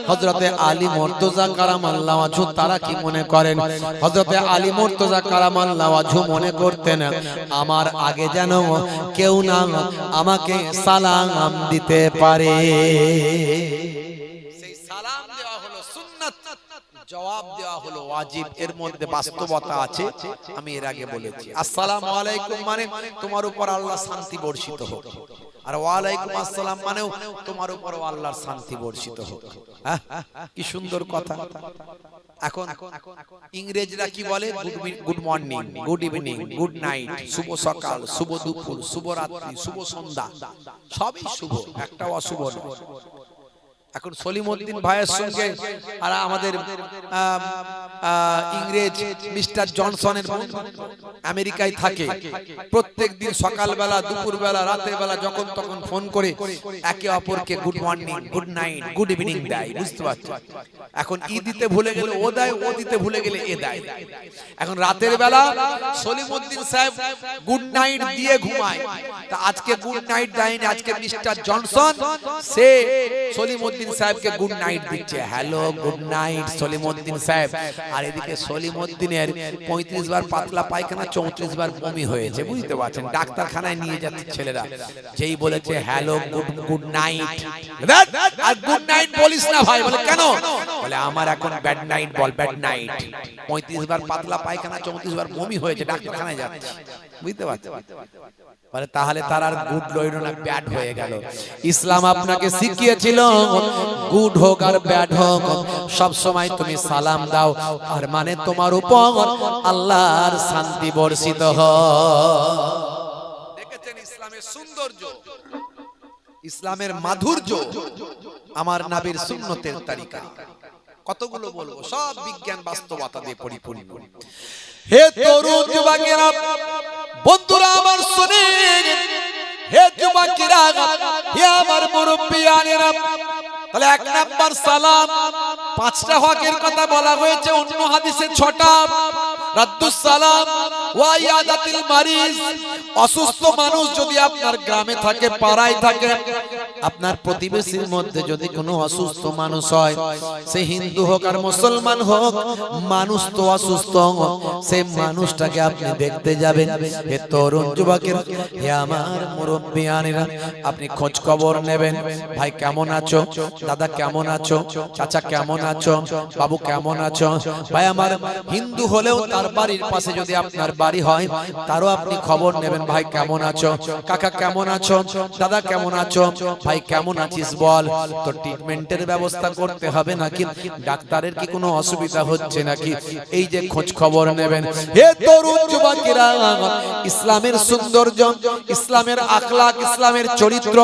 হযরতে আলী মুর্তজা কারামাল্লাহু ওয়াজহু, তারা কি মনে করেন? হযরতে আলী মুর্তজা কারামাল্লাহু ওয়াজহু মনে করতেন, আমার আগে যেন কেউ না আমাকে সালাম দিতে পারে। সেই সালাম দেওয়া হলো সুন্নাত, জবাব দেওয়া হলো ওয়াজিব। এর মধ্যে বাস্তবতা আছে, আমি এর আগে বলেছি। আসসালামু আলাইকুম মানে তোমার উপর আল্লাহর শান্তি বর্ষিত হোক, আর ওয়ালাইকুম আসসালাম মানেও তোমার উপর আল্লাহর শান্তি বর্ষিত হোক। কি সুন্দর কথা। এখন ইংরেজরা কি বলে? Good morning, good evening, good night, শুভ সকাল, শুভ দুপুর, শুভ রাত্রি, শুভ সন্ধ্যা, সবই শুভ, একটা অশুভ নয়। এখন সলিমউদ্দিন ভাইয়ের সঙ্গে আর আমাদের ইংরেজ মিস্টার জনসনের আমেরিকায় থাকে, প্রত্যেকদিন সকালবেলা, দুপুরবেলা, রাতের বেলা যখন তখন ফোন করে একে অপরকে good morning, good night, good evening দেয়, বুঝতে পারছো? এখন ই দিতে ভুলে গেলে ও দেয়, ও দিতে ভুলে গেলে এ দেয়। এখন রাতের বেলা সলিমউদ্দিন সাহেব গুড নাইট দিয়ে ঘুমায়, তা আজকে গুড নাইট দেয়নি, আজকে মিস্টার জনসন সে সলিমউদ্দিন সাহেবকে গুড নাইট দিচ্ছে। হ্যালো, গুড নাইট সলিমউদ্দিন সাহেব। আর এদিকে সলিমউদ্দিনের 35 বার পাতলা পায়খানা, 34 বার বমি হয়েছে, বুঝতে পারছেন? ডাক্তারখানায় নিয়ে যাচ্ছে ছেলেরা, যেই বলেছে হ্যালো গুড নাইট, আর গুড নাইট বলিস না ভাই। বলে কেন? বলে আমার এখন ব্যাড নাইট বল, ব্যাড নাইট। 35 বার পাতলা পায়খানা, 34 বার বমি হয়েছে, ডাক্তারখানায় যাচ্ছে, বুঝতে পারছেন? বলে তাহলে তার আর গুড লইল না, ব্যাড হয়ে গেল। ইসলাম আপনাকে শিখিয়েছিল গুড হোক আর ব্যাড হোক সব সময় তুমি সালাম দাও, আর মানে তোমার উপর আল্লাহর শান্তি বর্ষিত হয়। দেখেছেন ইসলামের সৌন্দর্য, ইসলামের মাধুর্য, আমার নবীর সুন্নতের তরিকা। কতগুলো বলবো, সব বিজ্ঞান বাস্তবতা দিয়ে পরিপূর্ণ। হে তরুণ যুবকেরা, বন্ধুরা আমার শুনেন, হে যুবকেরা, হে আমার মুরব্বিয়ানেরা, তাহলে এক নাম্বার সালাম, 5টা হকের কথা বলা হয়েছে, অন্য হাদিসে 6টা। রাদ্দুস সালাম ওয়া ইয়াদাতিল মারিজ। অসুস্থ মানুষ যদি আপনার গ্রামে থাকে, পাড়ায় থাকে, আপনার প্রতিবেশীর মধ্যে যদি কোনো অসুস্থ মানুষ হয়, সে হিন্দু হোক আর মুসলমান হোক, মানুষ তো অসুস্থ, সেই মানুষটাকে আপনি দেখতে যাবেন। হে তরুণ যুবকের, হে আমার মুরব্বিয়ানেরা, আপনি খোঁজ খবর নেবেন। ভাই কেমন আছো? দাদা কেমন আছো? চাচা কেমন আছো? বাবু কেমন আছো? ভাই আমার হিন্দু হলেও তার বাড়ির পাশে যদি আপনার বাড়ি হয়, তারও আপনি খবর নেবেন। ভাই কেমন আছো? কাকা কেমন আছো? দাদা কেমন আছো? ভাই কেমন আছিস বল। তো ট্রিটমেন্টের ব্যবস্থা করতে হবে নাকি? ডাক্তারের কি কোনো অসুবিধা হচ্ছে নাকি? এই যে খোঁজ খবর নেবেন। হে তরুণ যুবকেরা, ইসলামের সৌন্দর্য, ইসলামের আখলাক, ইসলামের চরিত্র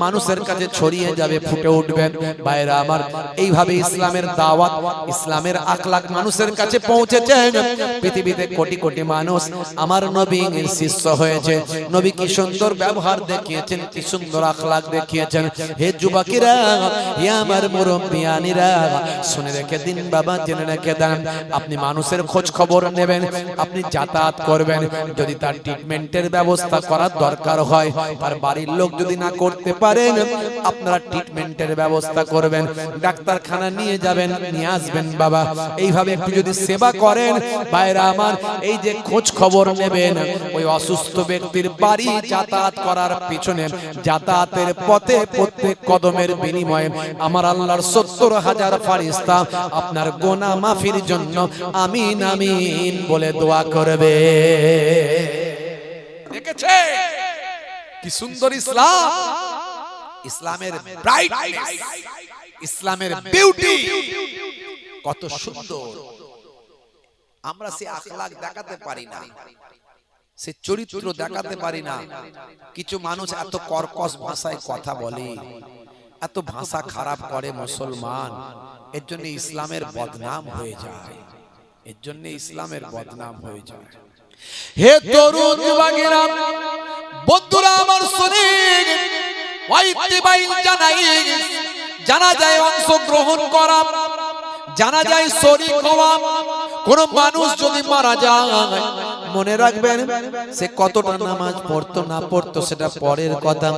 মানুষের কাছে ছড়িয়ে যাবে, ফুটে উঠবেন। ভাইরা আমার, এইভাবে ইসলামের দাওয়াত, ইসলামের আখলাক মানুষের কাছে পৌঁছেছে। পৃথিবীতে কোটি কোটি মানুষ আমার নবীর শিষ্য হয়েছে। নবী কি সুন্দর ব্যবহার দেখিয়েছেন, কি সুন্দর আখলাক দেখিয়েছেন। হে যুবকেরা, হে আমার মুরব্বিয়ানেরা, শুনে রেখে দিন বাবা, জেনে রেখে দেন। আপনি মানুষের খোঁজ খবর নেবেন, আপনি যাতায়াত করবেন। যদি তার ট্রিটমেন্টের ব্যবস্থা করার দরকার হয়, তার বাড়ির লোক যদি না করতে পারেন, আপনারা ট্রিটমেন্টের ব্যবস্থা করবেন, ডাক্তারখানা নিয়ে যাবেন, নিয়ে আসবেন বাবা। এইভাবে একটু যদি সেবা করেন, ভাইরা আমার, এই যে খোঁজ খবর নেবেন, ওই অসুস্থ ব্যক্তির বাড়ি যাতায়াত করার পিছনে, যাতায়াতের পথে প্রত্যেক কদমের বিনিময়ে আমার আল্লাহর ৭০,০০০ ফেরেশতা আপনার গুনাহ মাফির জন্য আমিন আমিন বলে দোয়া করবে। দেখেছে কি সুন্দর ইসলাম, ইসলামের ব্রাইটনেস, ইসলামের বিউটি কত সুন্দর। আমরা সে আখলাক দেখাতে পারি না, সে চরিত্র দেখাতে পারি না। কিছু মানুষ এত কর্কশ ভাষায় কথা বলে, এত ভাষা খারাপ করে মুসলমান, এর জন্য ইসলামের বদনাম হয়ে যায়, এর জন্য ইসলামের বদনাম হয়ে যায়। হে তরুণ যুবকেরা, বন্ধুরা আমার, শুনুন, ওয়াইতিবাইল জানাইজ, জানাজায় অংশগ্রহণ করা, জানাজায় শরীক হওয়া। কোন মানুষ যদি মারা যায়, মনে রাখবেন, সে কতটা নামাজ পড়তো না পড়তো সেটা পরের কথা।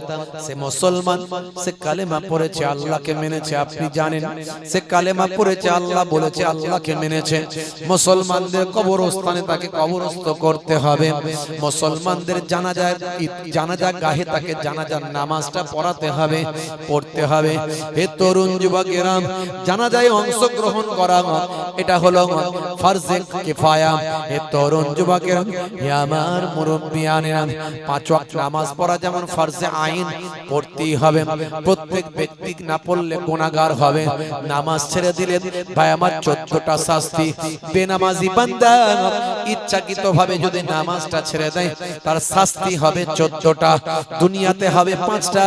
সে মুসলমান, সে কালেমা পড়েছে, আল্লাহকে মেনেছে, আপনি জানেন। সে কালেমা পড়েছে, আল্লাহ বলেছে, আল্লাহকে মেনেছে। মুসলমানদের কবরস্থানে তাকে কবরস্থ করতে হবে। মুসলমানদের জানাজা গাহে তাকে জানাজার নামাজটা পড়াতে হবে, পড়তে হবে। হে তরুণ যুবকেরা, জানাজায় অংশগ্রহণ করা এটা হলো ফরজে কিফায়া। হে তরুণ যুবকেরা, হে আমার মুরব্বিয়ানেরা, ৫ ওয়াক্ত নামাজ পড়া যেমন ফরজে আইন, পড়তেই হবে। প্রত্যেক ব্যক্তি না পড়লে গুনাহগার হবে। নামাজ ছেড়ে দিলে ভাই আমার ১৪টা শাস্তি। বেনামাজি বান্দা ইচ্ছাকৃতভাবে যদি নামাজটা ছেড়ে দেয়, তার শাস্তি হবে ১৪টা। দুনিয়াতে হবে ৫টা,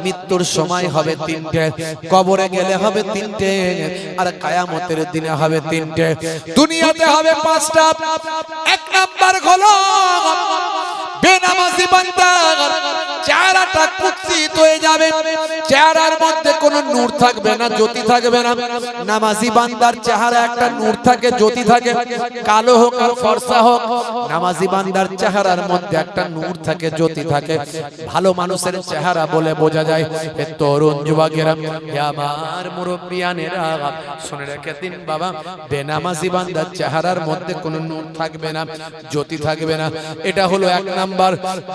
মৃত্যুর সময় হবে ৩টে, কবরে গেলে হবে 3টে, আর কিয়ামতের দিনে হবে 3টে। দুনিয়াতে হবে 5টা। ১ নাম্বার হলো বেনামাজি বান্দার চেহারাটা কুৎসিত হয়ে যাবে, চেহারার মধ্যে কোনো নূর থাকবে না, জ্যোতি থাকবে না। নামাজি বান্দার চেহারা একটা নূর থাকে, জ্যোতি থাকে, কালো হোক আর ফর্সা হোক, নামাজি বান্দার চেহারার মধ্যে একটা নূর থাকে, জ্যোতি থাকে। ভালো মানুষের চেহারা বলে বোঝা যায়। হে তরুণ যুবকেরা, হে আমার মুরব্বিয়ানেরা, শুনে রেখে দিন বাবা, বেনামাজি বান্দার চেহারার মধ্যে কোনো নূর থাকবে না, জ্যোতি থাকবে না। এটা হলো ১ নাম্বার।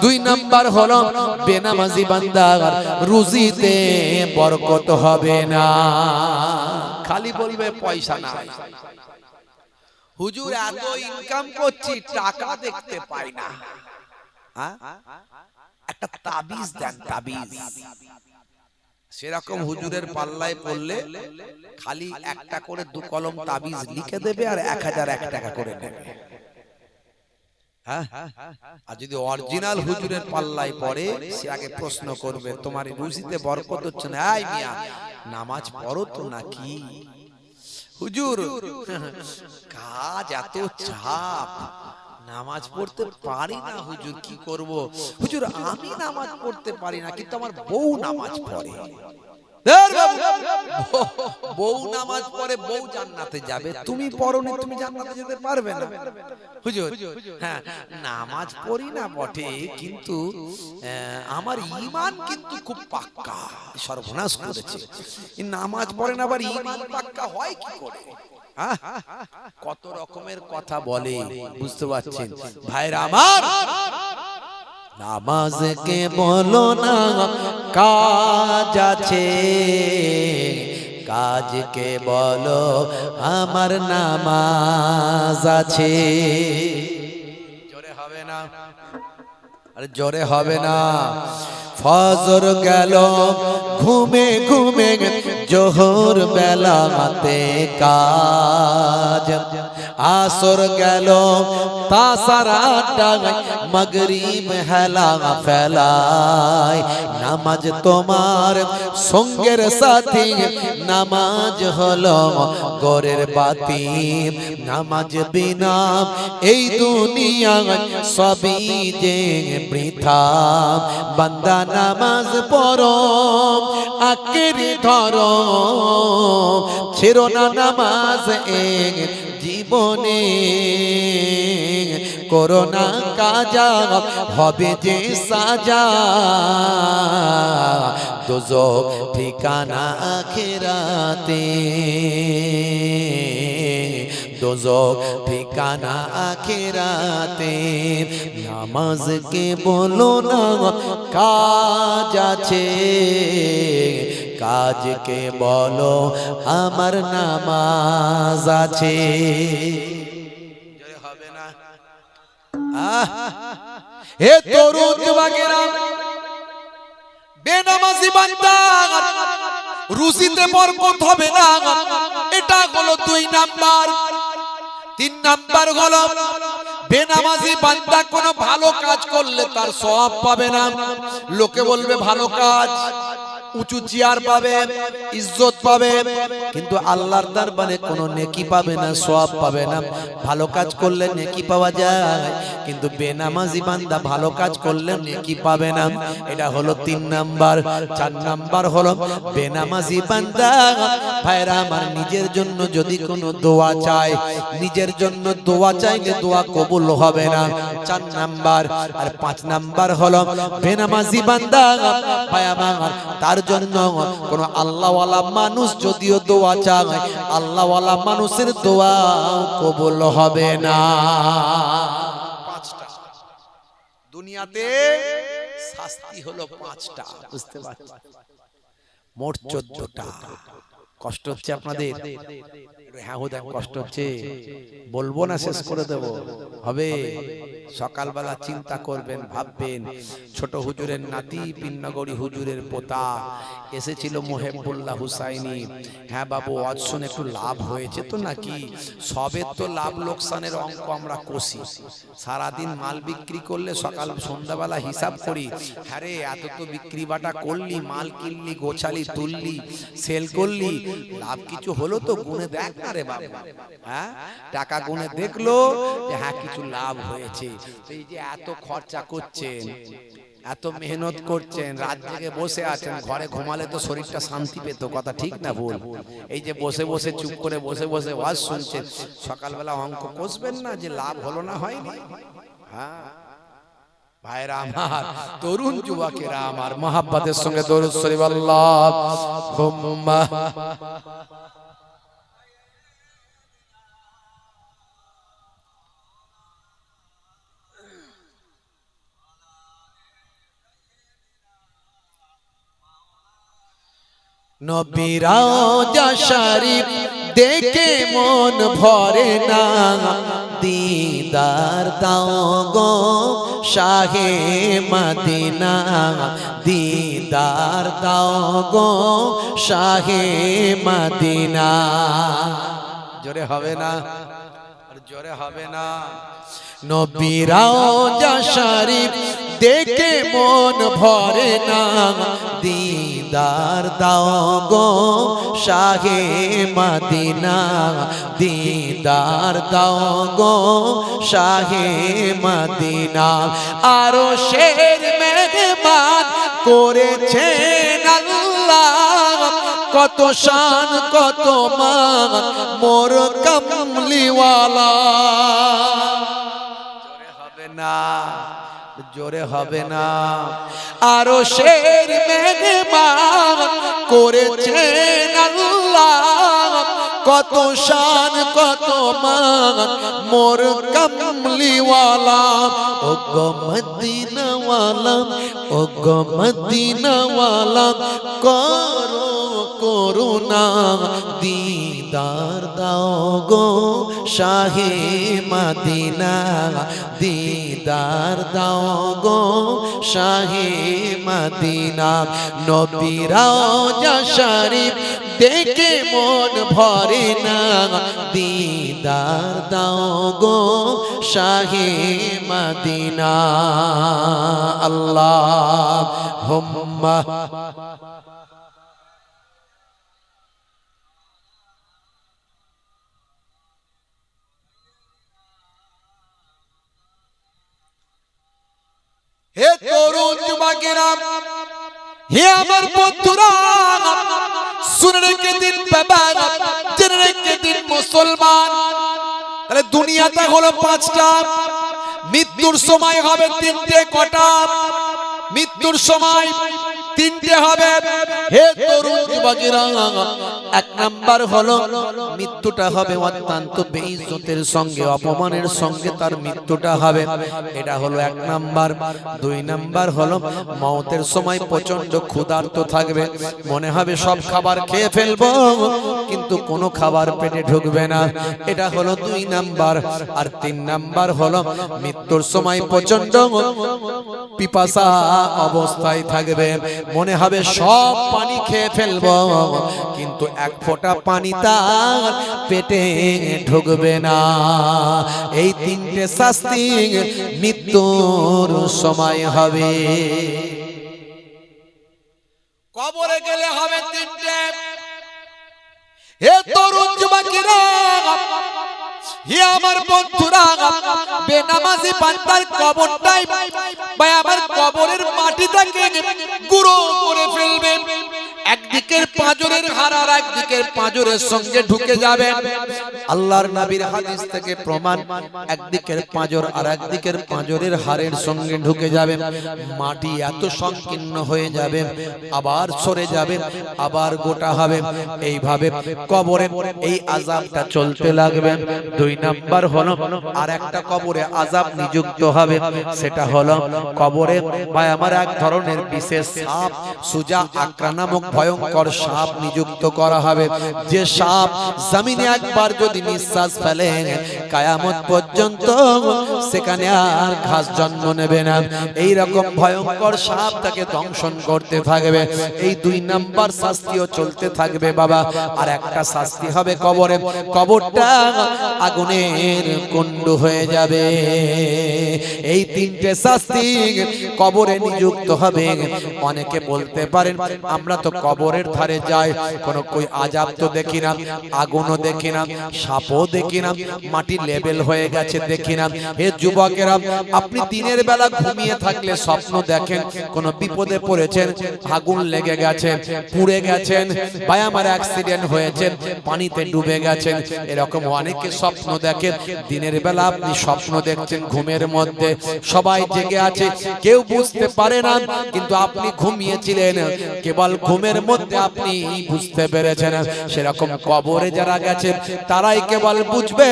২ নাম্বার হলো বেনামাজি বান্দার রুজিতে বরকত হবে না, খালি বলবে পয়সা নাই। হুজুর এত ইনকাম করছি, টাকা দেখতে পাই না। একটা তাবিজ দেন, তাবিজ। সেরকম হুজুরের পাল্লায় পড়লে খালি একটা করে 2 কলম তাবিজ লিখে দেবে আর ১০০০ টাকা করে নেবে। আর যদি অরিজিনাল হুজুরের পাল্লায় পড়ে, সে আগে প্রশ্ন করবে, তোমার রুজিতে বরকত হচ্ছে না? এই মিয়া, নামাজ পড়ো তো নাকি? হুজুর কাজ এত চাপ, নামাজ পড়তে পারি না হুজুর, কি করব? হুজুর আমি নামাজ পড়তে পারি না, কিন্তু আমার বউ নামাজ পড়ে। বউ নামাজ পড়ে বউ জান্নাতে যাবে, তুমি পড়নি, তুমি জান্নাতে যেতে পারবে না। হুজুর হ্যাঁ নামাজ পড়ি না বটে, কিন্তু আমার ঈমান কিন্তু খুব পাক্কা। সর্বনাশ করেছে, নামাজ পড়ে না আবার ঈমান পাক্কা হয় কি করে? কত রকমের কথা বলে, বুঝতে পারছেন ভাইরা আমার। নামাজকে বলো না কাজ আছে, কাজকে বলো আমার নামাজ আছে। জোরে হবে না, আরে জোরে হবে না। ফজর গেল ঘুমে ঘুমে, জোহর বেলাতে কাজ, আসর গেল তাসারা ডাগায়, মাগরিব হেলা ফেলায়। নামাজ তোমার সঙ্গের সাথী, নামাজ হলো ঘরের বাতি। নামাজ বিনা এই দুনিয়ায় সবই যে বৃথা। বান্দা নামাজ পড়ো আঁকড়ে ধরো, ছেড়ো না নামাজ এক জীবনে। করোনা কাজা হবে যে সাজা, দোজখ ঠিকানা আখিরাতে, দোজখ ঠিকানা আখিরাতে। নামাজকে বলো না কাজ আছে, কাজকে বলো আমার নামাজ আছে। হবে না? হে তরুণ যুবকেরা, বেনামাজি বান্দা রুজিতে বরকত হবে না, এটা হলো 2 নাম্বার। 3 নাম্বার হলো বেনামাজি বান্দা কোনো ভালো কাজ করলে তার সওয়াব পাবে না। লোকে বলবে ভালো কাজ, উঁচু চেয়ার পাবে, ইজ্জত পাবে, কিন্তু আল্লাহর দরবারে কোনো নেকি পাবে না, সওয়াব পাবে না। ভালো কাজ করলে নেকি পাওয়া যায়, কিন্তু বেনামাজি বান্দা ভালো কাজ করলে নেকি পাবে না। এটা হলো 3 নাম্বার। 4 নাম্বার হলো বেনামাজি বান্দা ভাইরা আমার নিজের জন্য যদি কোনো দোয়া চায়, নিজের জন্য দোয়া চাইলে দোয়া কবুল হবে না, 4 নাম্বার। আর 5 নাম্বার হলো বেনামাজি বান্দা ভাই আমার তার জন্য কোন আল্লাহওয়ালা মানুষ যদিও দোয়া চায়, আল্লাহওয়ালা মানুষের দোয়া কবুল হবে না। 5টা দুনিয়াতে শাস্তি হলো 5টা, বুঝতে পারছেন? মোট 14টা। কষ্ট হচ্ছে আপনাদের? হ্যাঁ দেখ কষ্ট হচ্ছে, বলবো না শেষ করে দেব? হবে। সকালবেলা চিন্তা করবেন, ভাববেন ছোট হুজুরের নাতি পিন্নগড়ি হুজুরের পোতা এসেছিল মোহেবুল্লাহ হুসাইনি। হ্যাঁ বাবু আজ শুনে একটু লাভ হয়েছে তো নাকি? সবের তো লাভ লোকসানের অঙ্ক আমরা কষি, সারাদিন মাল বিক্রি করলে সকাল সন্ধ্যাবেলা হিসাব করি, হ্যাঁ রে এত তো বিক্রি বাটা করলি, মাল কিনলি, গোছালি, তুললি, সেল করলি, লাভ কিছু হলো তো? গুনে দেখ না রে বাবা। হ্যাঁ টাকা গুনে দেখলো যে হ্যাঁ কিছু লাভ হয়েছে। এই যে এত খরচা করছেন, এত মেহনত করছেন, রাত জেগে বসে আছেন, ঘরে ঘুমালে তো শরীরটা শান্তি পেত, কথা ঠিক না ভুল? এই যে বসে বসে চুপ করে বসে বসে ওয়াজ শুনছেন, সকালবেলা অঙ্ক কষবেন না যে লাভ হলো না হয়নি? হ্যাঁ ভাইরা আমার, তরুণ যুবকেরা আমার, মহাব্বতের সঙ্গে দরুদ শরীফ আল্লাহুম্মা নবীর রওজা শরীফ দেখে মন ভরে না, দিদার দাও গো শাহে মদিনা, দিদার দাও গো শাহে মদিনা। জোরে হবে না? আর জোরে হবে না? নবীর রওজা শরীফ দেখে মন ভরে না, দিদার দাও গো শাহে মদিনা, দিদার দাও গো শাহে মদিনা। আরো শের মেহমান করেছেন আল্লাহ, কত শান কত মান মোর কামলিওয়ালা। জোরে হবে না, জোরে হবে না। আরো শের মেহমান করেছেন আল্লাহ, কত শান কত মান মোর কামলিওয়ালা। ও গো মদিনাওয়ালা, ও গো মদিনাওয়ালা, করো করুণা দিদার দাও গো শাহে মদিনা, দিদার দাও গো শাহে মদিনা। নবীর রওজা শরীফ দেখে মন ভরে না, দিদার দাও গো শাহে মদিনা। আল্লাহুম্মা হে তরুণ যুবকেরা, হে আমার বন্ধুরা, শুনে রেখে দিন বাবা, জেনে রেখে দিন মুসলমান। তাহলে দুনিয়াটা হলো পাঁচটা, মৃত্যুর সময় হবে তিনটে। কটা? মৃত্যুর সময় তিনটে হবে। হে তরুণ যুবকেরা, এক নাম্বার হলো মৃত্যুটা হবে অত্যন্ত বেইজ্জতের সঙ্গে, অপমানের সঙ্গে তার মৃত্যুটা হবে, এটা হলো এক নাম্বার। দুই নাম্বার হলো মওতের সময় প্রচন্ড ক্ষুধার্ত থাকবে, মনে হবে সব খাবার খেয়ে ফেলবো, কিন্তু কোনো খাবার পেটে ঢুকবে না, এটা হলো দুই নাম্বার। আর তিন নাম্বার হলো মৃত্যুর সময় প্রচন্ড পিপাসা অবস্থায় থাকবে, মনে হবে সব পানি খেয়ে ফেলবো, কিন্তু এক ফোঁটা পানি তার পেটে ঢুকবে না। এই তিনটে শাস্তি মৃত্যুর সময় হবে। কবরে গেলে হবে তিনটে। হে তরুণ যুবকেরা, হে আমার বন্ধুরা, বেনামাজি বান্দার কবরটাই ভাই আমার কবরের মাটিটাকে গুঁড়ো করে ফেলবে। একদিকের পাঁজরের হাড় আর একদিকের পাঁজরের সঙ্গে ঢুকে যাবে। আল্লাহর নবীর হাদিস থেকে প্রমাণ, একদিকের পাঁজর আর একদিকের পাঁজরের হাড়ের সঙ্গে ঢুকে যাবে। মাটি এত সংকীর্ণ হয়ে যাবে, আবার সরে যাবে, আবার গোটা হবে। এইভাবে কবরে এই আযাবটা চলতে লাগবে। দুই নাম্বার হলো আর একটা কবরে আযাব নিযুক্ত হবে, সেটা হলো কবরে ভাই আমার এক ধরনের বিশেষ সাপ, সুজা আকরা নামক ভয়ঙ্কর সাপ নিযুক্ত করা হবে। যে সাপ জমিনে একবার যদি নিঃশ্বাস ফেলে, কিয়ামত পর্যন্ত সেখানে আর ঘাস জন্ম নেবে না। এই রকম ভয়ঙ্কর সাপ তাকে দংশন করতে থাকবে। এই দুই নাম্বার শাস্তিও চলতে থাকবে বাবা। আর একটা শাস্তি হবে কবরে, কবরটা আগুনের কুণ্ড হয়ে যাবে। এই তিনটে শাস্তি কবরে নিযুক্ত হবে। অনেকে বলতে পারেন আমরা তো কবরের ধারে যাই, কোনো কই আযাব তো দেখি না, আগুনও দেখি না, সাপও দেখি না, মাটি লেভেল হয়ে গেছে দেখি না। হে যুবকেরা, আপনি দিনের বেলা ঘুমিয়ে থাকলে স্বপ্ন দেখেন কোনো বিপদে পড়েছেন, আগুন লেগে গেছে, পুড়ে গেছেন, ভাই আমার অ্যাক্সিডেন্ট হয়েছে, পানিতে ডুবে গেছেন, এরকম অনেকে স্বপ্ন দেখেন। দিনের বেলা আপনি স্বপ্ন দেখছেন ঘুমের মধ্যে, সবাই জেগে আছে, কেউ বুঝতে পারে না, কিন্তু আপনি ঘুমিয়েছিলেন, কেবল ঘুমের মধ্যে আপনি বুঝতে পেরেছেন। সেরকম কবরে যারা গেছে তারাই কেবল বুঝবে,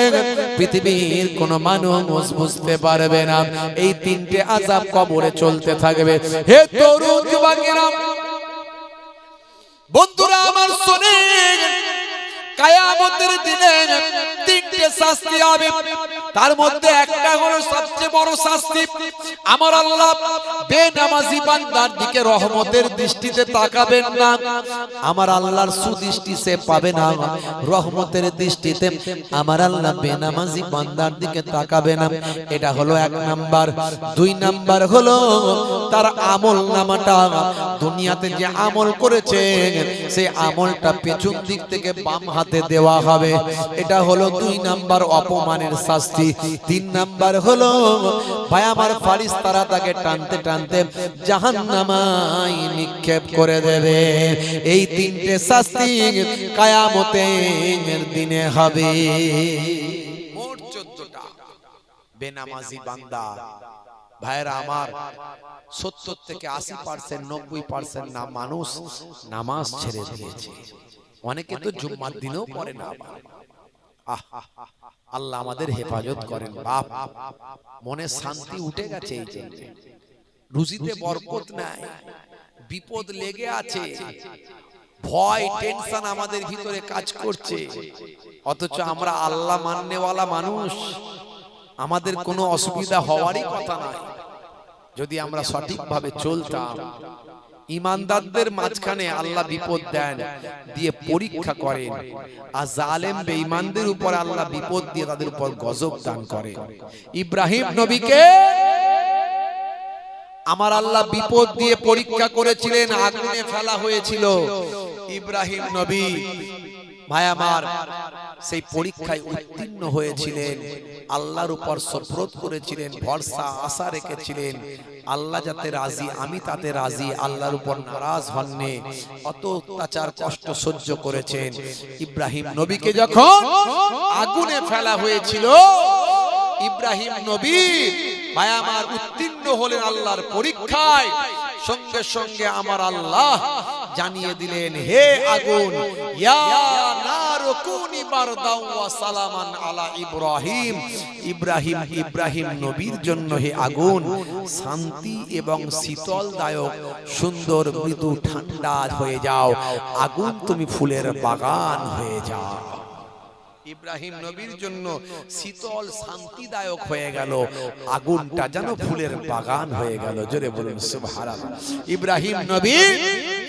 পৃথিবীর কোনো মানুষ বুঝতে পারবে না। এই তিনটে আযাব কবরে চলতে থাকবে। হে তরুণ যুবকেরা, বন্ধুরা আমার শুনেন, কিয়ামতের দিনে তিনটে শাস্তি হবে, তার মধ্যে একটা হলো সবচেয়ে বড় শাস্তি। আমার আল্লাহ বেনামাজি বান্দার দিকে রহমতের দৃষ্টিতে তাকাবেন না, আমার আল্লাহর সুদৃষ্টি সে পাবে না। রহমতের দৃষ্টিতে আমার আল্লাহ বেনামাজি বান্দার দিকে তাকাবে না, এটা হলো এক নাম্বার। দুই নাম্বার হলো তার আমল নামাটা, দুনিয়াতে যে আমল করেছে সেই আমলটা পেছন দিক থেকে বাম হাতে দেওয়া হবে, এটা হলো দুই নাম্বার অপমানের শাস্তি। তিন নাম্বার হলো ভাই আমার ফারিস্তারা তাকে টানতে টানতে জাহান্নামায় নিক্ষেপ করে দেবে। এই তিনটে শাস্তি কিয়ামতের দিনে হবে। মোট 14টা। বেনামাজি বান্দা ভাইরা আমার 70 থেকে 80% 90% না মানুষ নামাজ ছেড়ে দিয়েছে। অনেকে তো জুম্মার দিনও পড়ে না। আল্লাহ আমাদের হেফাজত করেন। বাপ মনে শান্তি উঠে গেছে, এই যে রুজিতে বরকত নাই, বিপদ লেগে আছে, ভয় টেনশন আমাদের ভিতরে কাজ করছে, অথচ আমরা আল্লাহ মাননেওয়ালা মানুষ, আমাদের কোনো অসুবিধা হওয়ারই কথা নয় যদি আমরা সঠিকভাবে চলতাম। ইমানদারদের মাঝখানে আল্লাহ বিপদ দেন, দিয়ে পরীক্ষা করেন, আর জালেম বেঈমানদের উপর আল্লাহ বিপদ দিয়ে তাদের উপর গজব দান করেন। ইব্রাহিম নবীকে আমার আল্লাহ বিপদ দিয়ে পরীক্ষা করেছিলেন, আগুনে ফেলা হয়েছিল। ইব্রাহিম নবী ভাই আমার সেই পরীক্ষায় উত্তীর্ণ হয়েছিলেন, আল্লাহর উপর সফরত করেছিলেন, ভরসা আশা রেখেছিলেন, আল্লাহ যাতে রাজি আমি তাতে রাজি, আল্লাহর উপর নারাজ হননি, অত অত্যাচার কষ্ট সহ্য করেছেন। ইব্রাহিম নবীকে যখন আগুনে ফেলা হয়েছিল, ইব্রাহিম নবী ভাই আমার উত্তীর্ণ হলেন আল্লাহর পরীক্ষায়। সঙ্গে সঙ্গে আমার আল্লাহ জানিয়ে দিলেন, হে আগুন, ইয়া নারু কুনি বারদাও ওয়া সালামান আলা ইব্রাহিম। ইব্রাহিম নবীর জন্য হে আগুন শান্তি এবং শীতলদায়ক, সুন্দর, মৃদু, ঠান্ডা হয়ে যাও। আগুন তুমি ফুলের বাগান হয়ে যাও। ইব্রাহিম নবীর জন্য শীতল শান্তিদায়ক হয়ে গেল, আগুনটা যেন ফুলের বাগান হয়ে গেল। জোরে বলুন সুবহানাল্লাহ। ইব্রাহিম নবী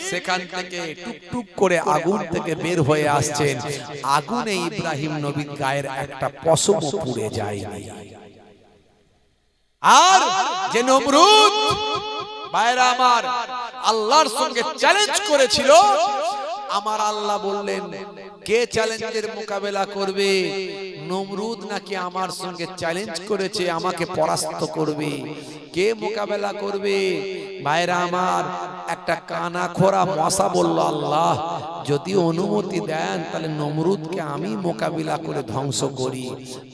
সেখান থেকে টুকটুক করে আগুন থেকে বের হয়ে আসছেন, আগুনে ইব্রাহিম নবীর গায়ের একটা পশমও পুড়ে যায়নি। আর যে নমরুদ ভাইরা আমার আল্লাহর সঙ্গে চ্যালেঞ্জ করেছিল, আমার আল্লাহ বললেন, কে চ্যালেঞ্জের মোকাবেলা করবে? নমরুদ নাকি আমার সঙ্গে চ্যালেঞ্জ করেছে আমাকে পরাস্ত করবে। কে মোকাবেলা করবে? ভাইরা আমার একটা কানা খোরা মশা বলল, আল্লাহ যদি অনুমতি দেন তাহলে নমরুদকে আমি মোকাবিলা করে ধ্বংস করি।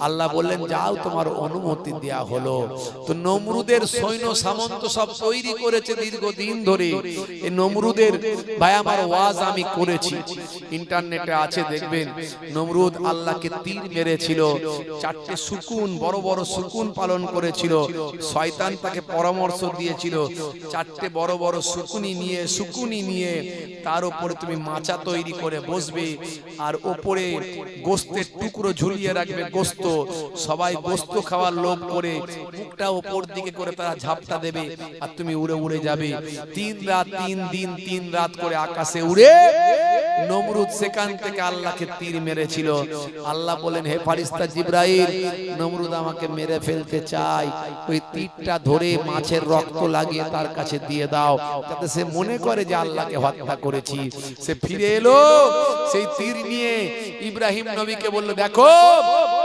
আল্লাহ বললেন, যাও, তোমার অনুমতি দেয়া হলো। তো নমরুদের সৈন্য সামন্ত সব তৈরি করেছে দীর্ঘদিন ধরে। এই নমরুদের ভাই আমার ওয়াজ আমি করেছি, ইন্টারনেটে আছে, দেখবেন। নমরুদ আল্লাহকে তীর মেরেছিল, 4টে শকুন, বড় বড় শকুন পালন করেছিল। শয়তান তাকে পরামর্শ দিয়েছিল, 4টে বড় বড় শকুনি নিয়ে তার উপরে তুমি মাচা তৈরি করে বসবে, আর উপরে গোস্তের টুকরো ঝুলিয়ে রাখবে, গোস্ত। সবাই গোস্ত খাওয়ার লোভ করে মুখটা উপর দিকে করে তারা ঝাপটা দেবে, আর তুমি উড়ে উড়ে যাবে। 3 রাত 3 দিন 3 রাত করে আকাশে উড়ে নমরুদ সেখান থেকে আল্লাহকে তীর মেরেছিল। আল্লাহ বলেন, হে ফারিস্তা জিবরাইল, নমরুদ আমাকে মেরে ফেলতে চায়, ওই তীরটা ধরে মাছের রক্ত লাগিয়ে তার কাছে দিয়ে দাও, যাতে সে মনে করে যে আল্লাহকে হত্যা করেছি। সে ফিরে এলো সেই তীর নিয়ে, ইব্রাহিম নবীকে বলল, দেখো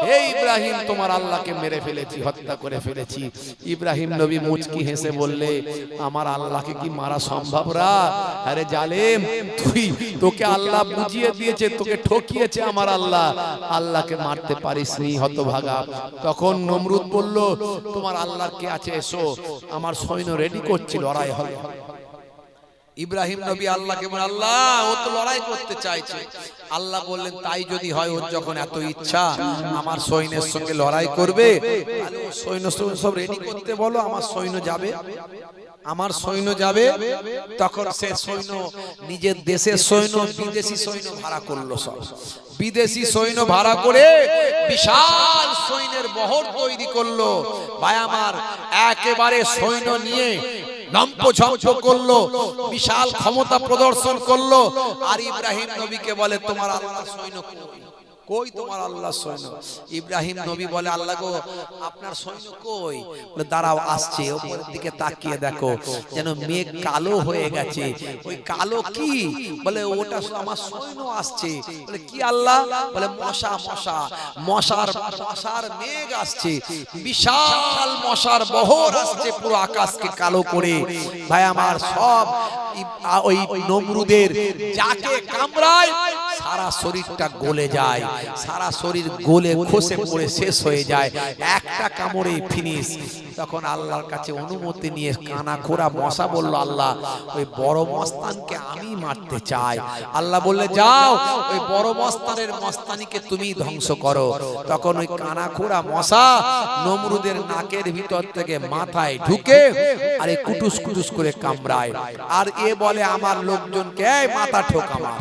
হে ইব্রাহিম, তোমার আল্লাহকে মেরে ফেলেছি, হত্যা করে ফেলেছি। ইব্রাহিম নবী মুচকি হেসে বললে, আমার আল্লাহকে কি মারা সম্ভব রা? আরে জালেম, তোকে আল্লাহ বুঝিয়ে দিয়েছে, তোকে ঠকিয়েছে আমার আল্লাহ, আল্লাহকে মারতে পারিসনি, হতভাগা। তখন নমরুদ বলল, তোমার আল্লাহর কে আছে, এসো, আমার সৈন্য রেডি করছি, লড়াই হবে। ইব্রাহিম নবী আল্লাহকে বলেন, আল্লাহ ও তো লড়াই করতে চাইছে। আল্লাহ বললেন, তাই যদি হয়, ওর যখন এত ইচ্ছা আমার সৈন্যের সঙ্গে লড়াই করবে, তাহলে ও সৈন্য সব রেডি করতে বলো, আমার সৈন্য যাবে, আমার সৈন্য যাবে। তখন সে সৈন্য নিজের দেশের সৈন্য, বিদেশি সৈন্য ভাড়া করলো, সব বিদেশি সৈন্য ভাড়া করে বিশাল সৈন্যের বহর তৈরি করলো। ভাই আমার একেবারে সৈন্য নিয়ে লম্পঝম্প করলো, বিশাল ক্ষমতা প্রদর্শন করলো। আর ইব্রাহিম নবীকে বলে, তোমার আল্লাহর সৈন্য কই? কই তোমার আল্লাহ সৈন্য? ইব্রাহিম নবী বলে, আল্লাহ গো আপনার সৈন্য কই? বলে দাঁড়াও আসছে। উপরের দিকে তাকিয়ে দেখো যেন মেঘ কালো হয়ে গেছে। ওই কালো কি? বলে ওটা আমার সৈন্য আসছে। বলে কি আল্লাহ? বলে মশা মশা মশার মেঘ আসছে, বিশাল মশার বহর আসছে পুরো আকাশকে কালো করে। ভাই আমার সব ওই নমরুদের যাকে কামড়ায় সারা শরীরটা গলে যায়, সারা শরীর গলে খসে পড়ে শেষ হয়ে যায়, একটা কামড়ে ফিনিশ। তখন আল্লাহর কাছে অনুমতি নিয়ে কানা খোরা মশা বলল, আল্লাহ ওই বড় মস্তানকে আমি মারতে চাই। আল্লাহ বললে যাও ওই বড় মস্তানের মস্তানিকে তুমি ধ্বংস করো। তখন ওই কানা খোরা মশা নমরুদের নাকের ভিতর থেকে মাথায় ঢুকে আর এই কুটুস কুটুস করে কামড়ায়। আর এ বলে আমার লোকজনকে মাথা ঠোক, আমার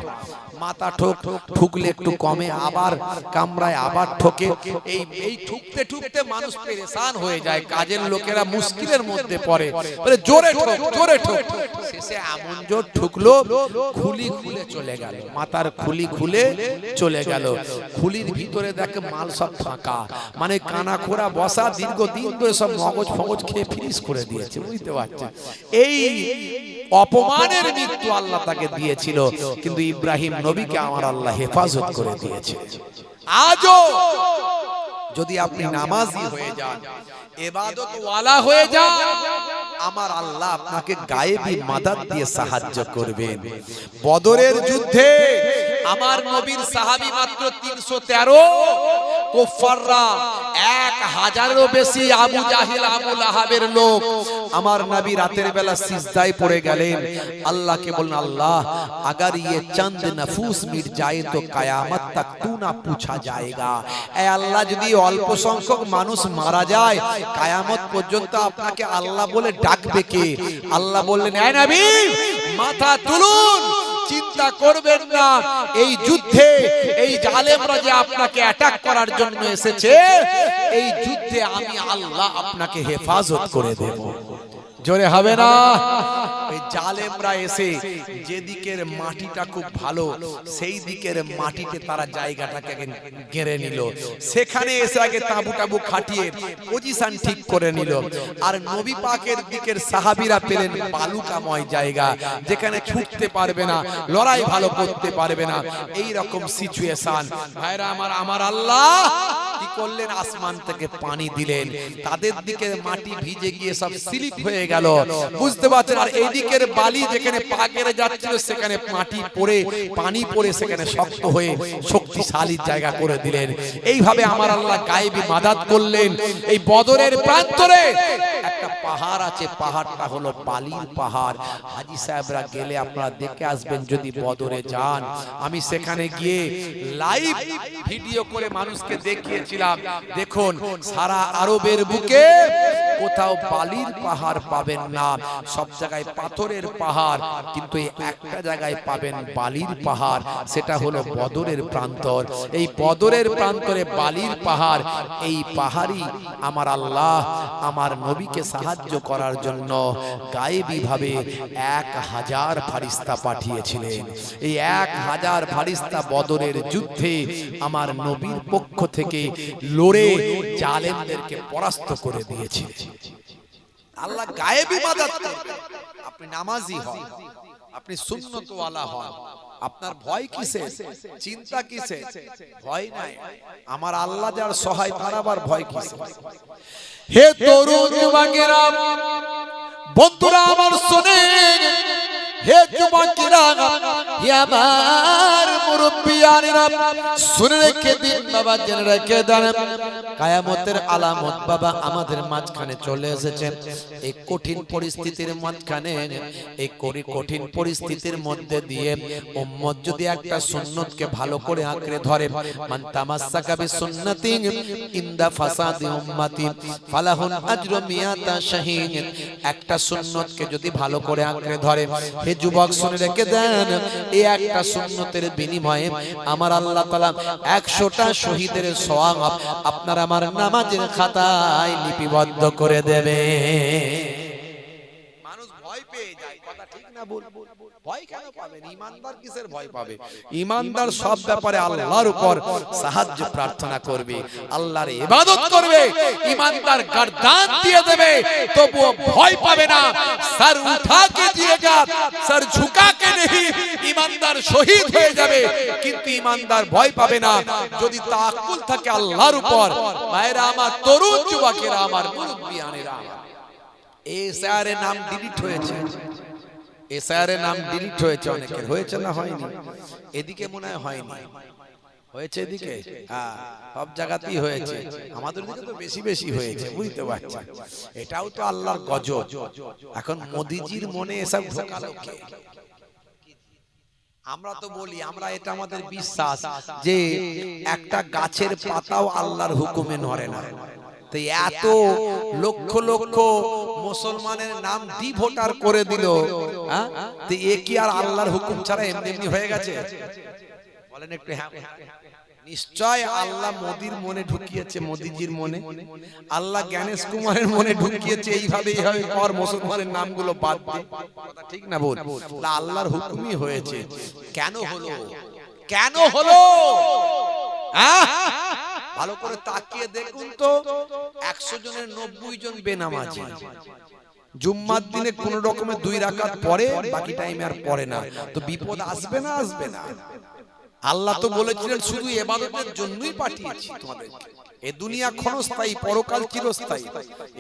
মাথা ঠোক, ঠুকলে একটু কমে, আবার কামড়ায়, আবার ঠোকে। এই ঠুকতে ঠুকতে মানুষ পেরেশান হয়ে যায়, কাজের লোকেরা মুশকিলের মধ্যে পড়ে, বলে জোরে ঠোক জোরে ঠোক। শেষে এমন জোর ঠুকলো খুলি খুলে চলে গেল, মাথার খুলি খুলে চলে গেল। খুলির ভিতরে দেখে মাল সব ফাঁকা, মানে কানা খোরা বসা দীর্ঘদিন ধরে সব মগজ ফগজ খেয়ে ফিনিশ করে দিয়েছে, বুঝতে পারছেন? এই অপমানের মৃত্যু আল্লাহ তাকে দিয়েছিল, কিন্তু ইব্রাহিম নবীকে আমার আল্লাহ হেফাজত করে দিয়েছে। আজও যদি আপনি নামাজি হয়ে যান, ইবাদত ওয়ালা হয়ে যান, আমার আল্লাহ আপনাকে গায়েবী মাদাদ দিয়ে সাহায্য করবেন। বদরের যুদ্ধে আমার নবীর সাহাবী মাত্র 313, কুফাররা 1000-এরও বেশি, আবু জাহিল আবু লাহাবের লোক। আমার নবী রাতের বেলা সিজদায় পড়ে গেলেন, আল্লাহকে বললেন, আল্লাহ अगर ये चंद नफूस मिट जाए तो कयामत तक तू ना पूछा जाएगा। এ আল্লাহ যদি অল্প সংখ্যক মানুষ মারা যায়, কিয়ামত পর্যন্ত আপনাকে আল্লাহ বলে ডাকবে কে? আল্লাহ বললেন, এ নবী মাথা তুলুন, চিন্তা করবেন না, এই যুদ্ধে এই জালেমরা যে আপনাকে অ্যাটাক করার জন্য এসেছে, এই যুদ্ধে আমি আল্লাহ আপনাকে হেফাজত করে দেব। জোরে হবে না? এই জালেমরা এসে যেদিকের মাটিটা খুব ভালো সেই দিকের মাটিতে তারা জায়গাটাকে ঘেরে নিল, সেখানে এসে আগে তাঁবু টাবু খাটিয়ে পজিশন ঠিক করে নিল। আর নবী পাকের দিকের সাহাবীরা পেলেন বালুকাময় জায়গা, যেখানে ছুটতে পারবে না, লড়াই ভালো করতে পারবে না, এই রকম সিচুয়েশন। ভাইরা আমার আল্লাহ কি করলেন? আসমান থেকে পানি দিলেন, তাদের দিকের মাটি ভিজে গিয়ে সব স্লিপ হয়ে গেল, বুঝতে পারছেন? আর এইদিকের বালি যেখানে পা কেড়ে যাচ্ছিল সেখানে মাটি পড়ে, পানি পড়ে সেখানে শক্ত হয়ে শক্তিশালী জায়গা করে দিলেন। এইভাবে আমার আল্লাহ গায়েবী মাদাদ করলেন। এই বদরের প্রান্তরে একটা পাহাড় আছে, পাহাড়টা হলো বালির পাহাড়। হাজী সাহেবরা গেলে আপনারা দেখে আসবেন যদি বদরে যান। আমি সেখানে গিয়ে লাইভ ভিডিও করে মানুষকে দেখিয়েছিলাম। দেখুন, সারা আরবের বুকে কোথাও বালির পাহাড় পাবেন না, সব জায়গায় পাথরের পাহাড়, কিন্তু এই একটা জায়গায় পাবেন বালির পাহাড়, সেটা হলো বদরের প্রান্তর। এই বদরের প্রান্তরে বালির পাহাড়, এই পাহাড়ই আমার আল্লাহ আমার নবীকে সাহায্য করার জন্য গায়েবী ভাবে 1000 ফারিস্তা পাঠিয়েছিলেন। এই 1000 ফারিস্তা বদরের যুদ্ধে আমার নবীর পক্ষ থেকে লড়ে জালেমদেরকে পরাস্ত করে দিয়েছিলেন। আল্লাহ গায়েবী মাদাদ করবেন। আপনি নামাজি হন, আপনি সুন্নত ওয়ালা হন, আপনার ভয় কিসে, চিন্তা কিসে? ভয় নাই, আমার আল্লাহ যার সহায় তার আবার ভয় কিসে? হে তরুণ যুবকেরা, বন্ধুরা আমার শুনেন, হে যুবকেরা, হে আমার মুরব্বিয়ানেরা, শুনে রেখে দিন বাবা, জেনে রেখে দেন, কিয়ামতের আলামত বাবা আমাদের মাঝখানে চলে এসেছে। এই কঠিন পরিস্থিতির মাঝখানে, এই কঠিন পরিস্থিতির মধ্যে দিয়ে উম্মত যদি একটা সুন্নতকে ভালো করে আঁকড়ে ধরে, মান তামাসসাকা বিসুন্নতি ইনদা ফাসাদি উম্মতি ফালাহুন আজরু মিয়াতা শাহীদ। একটা সুন্নতকে যদি ভালো করে আঁকড়ে ধরে, হে যুবক শুনে রেখে দেন, এই একটা সুন্নতের বিনিময়ে আমার আল্লাহ তাআলা 100টা শহীদের সওয়াব আপনার আমার নামাজের খাতায় লিপিবদ্ধ করে দেবে। মানুষ ভয় পেয়ে যায়, কথা ঠিক না? ভয় কেন পাবেন? ঈমানদার কিসের ভয় পাবে? ঈমানদার সব ব্যাপারে আল্লাহর উপর সাহায্য প্রার্থনা করবে, আল্লাহর ইবাদত করবে। ঈমানদার গর্দান দিয়ে দেবে, তবুও ভয় পাবে না। সর উঠা কে দিয়েগা, সর ঝুকা কে नहीं। ঈমানদার শহীদ হয়ে যাবে, কিন্তু ঈমানদার ভয় পাবে না যদি তাওয়াক্কুল থাকে আল্লাহর উপর। ভাইরা আমার, তরুণ যুবকেরা আমার, মুরব্বিয়ানেরা, এই শায়ের নাম ডিলিট হয়েছে, এসআরের নাম ডিলিট হয়েছে অনেকের, হয়েছে না হয়নি? এদিকে মনে হয়নি, হয়েছে এদিকে? হ্যাঁ, সব জায়গাতেই হয়েছে, আমাদের দিকে তো বেশি বেশি হয়েছে, বুঝতে পারছেন? এটাও তো আল্লাহর গজব। এখন মোদিজির মনে এসব ঢোকালো কে? আমরা তো বলি, আমরা এটা আমাদের বিশ্বাস যে একটা গাছের পাতাও আল্লাহর হুকুমে নড়ে না। তো এত লক্ষ লক্ষ মুসলমানের নাম ডিভোটার করে দিল, হ্যাঁ? তো এ কি আর আল্লাহর হুকুম ছাড়া এমনি এমনি হয়ে গেছে? বলেন একটু। হ্যাঁ, নিশ্চয় আল্লাহ মোদির মনে ঢুকিয়েছে, মোদিজির মনে আল্লাহ জ্ঞানেশ কুমারের মনে ঢুকিয়েছে, এইভাবে এইভাবে পর মুসলমানের নামগুলো বাদ দে। কথা ঠিক না বল? আল্লাহর হুকুমই হয়েছে। কেন হলো? কেন হলো? ভালো করে তাকিয়ে দেখুন তো, 100 জনের 90 জন বেনামাজি। জুম্মার দিনে কোন রকমে 2 রাকাত পড়ে, বাকি টাইমে আর পড়ে না। তো বিপদ আসবে না? আসবে না? আল্লাহ তো বলেছিলেন শুধু ইবাদতের জন্যই পাঠিয়েছি তোমাদেরকে। এই দুনিয়া ক্ষণস্থায়ী, পরকাল চিরস্থায়ী।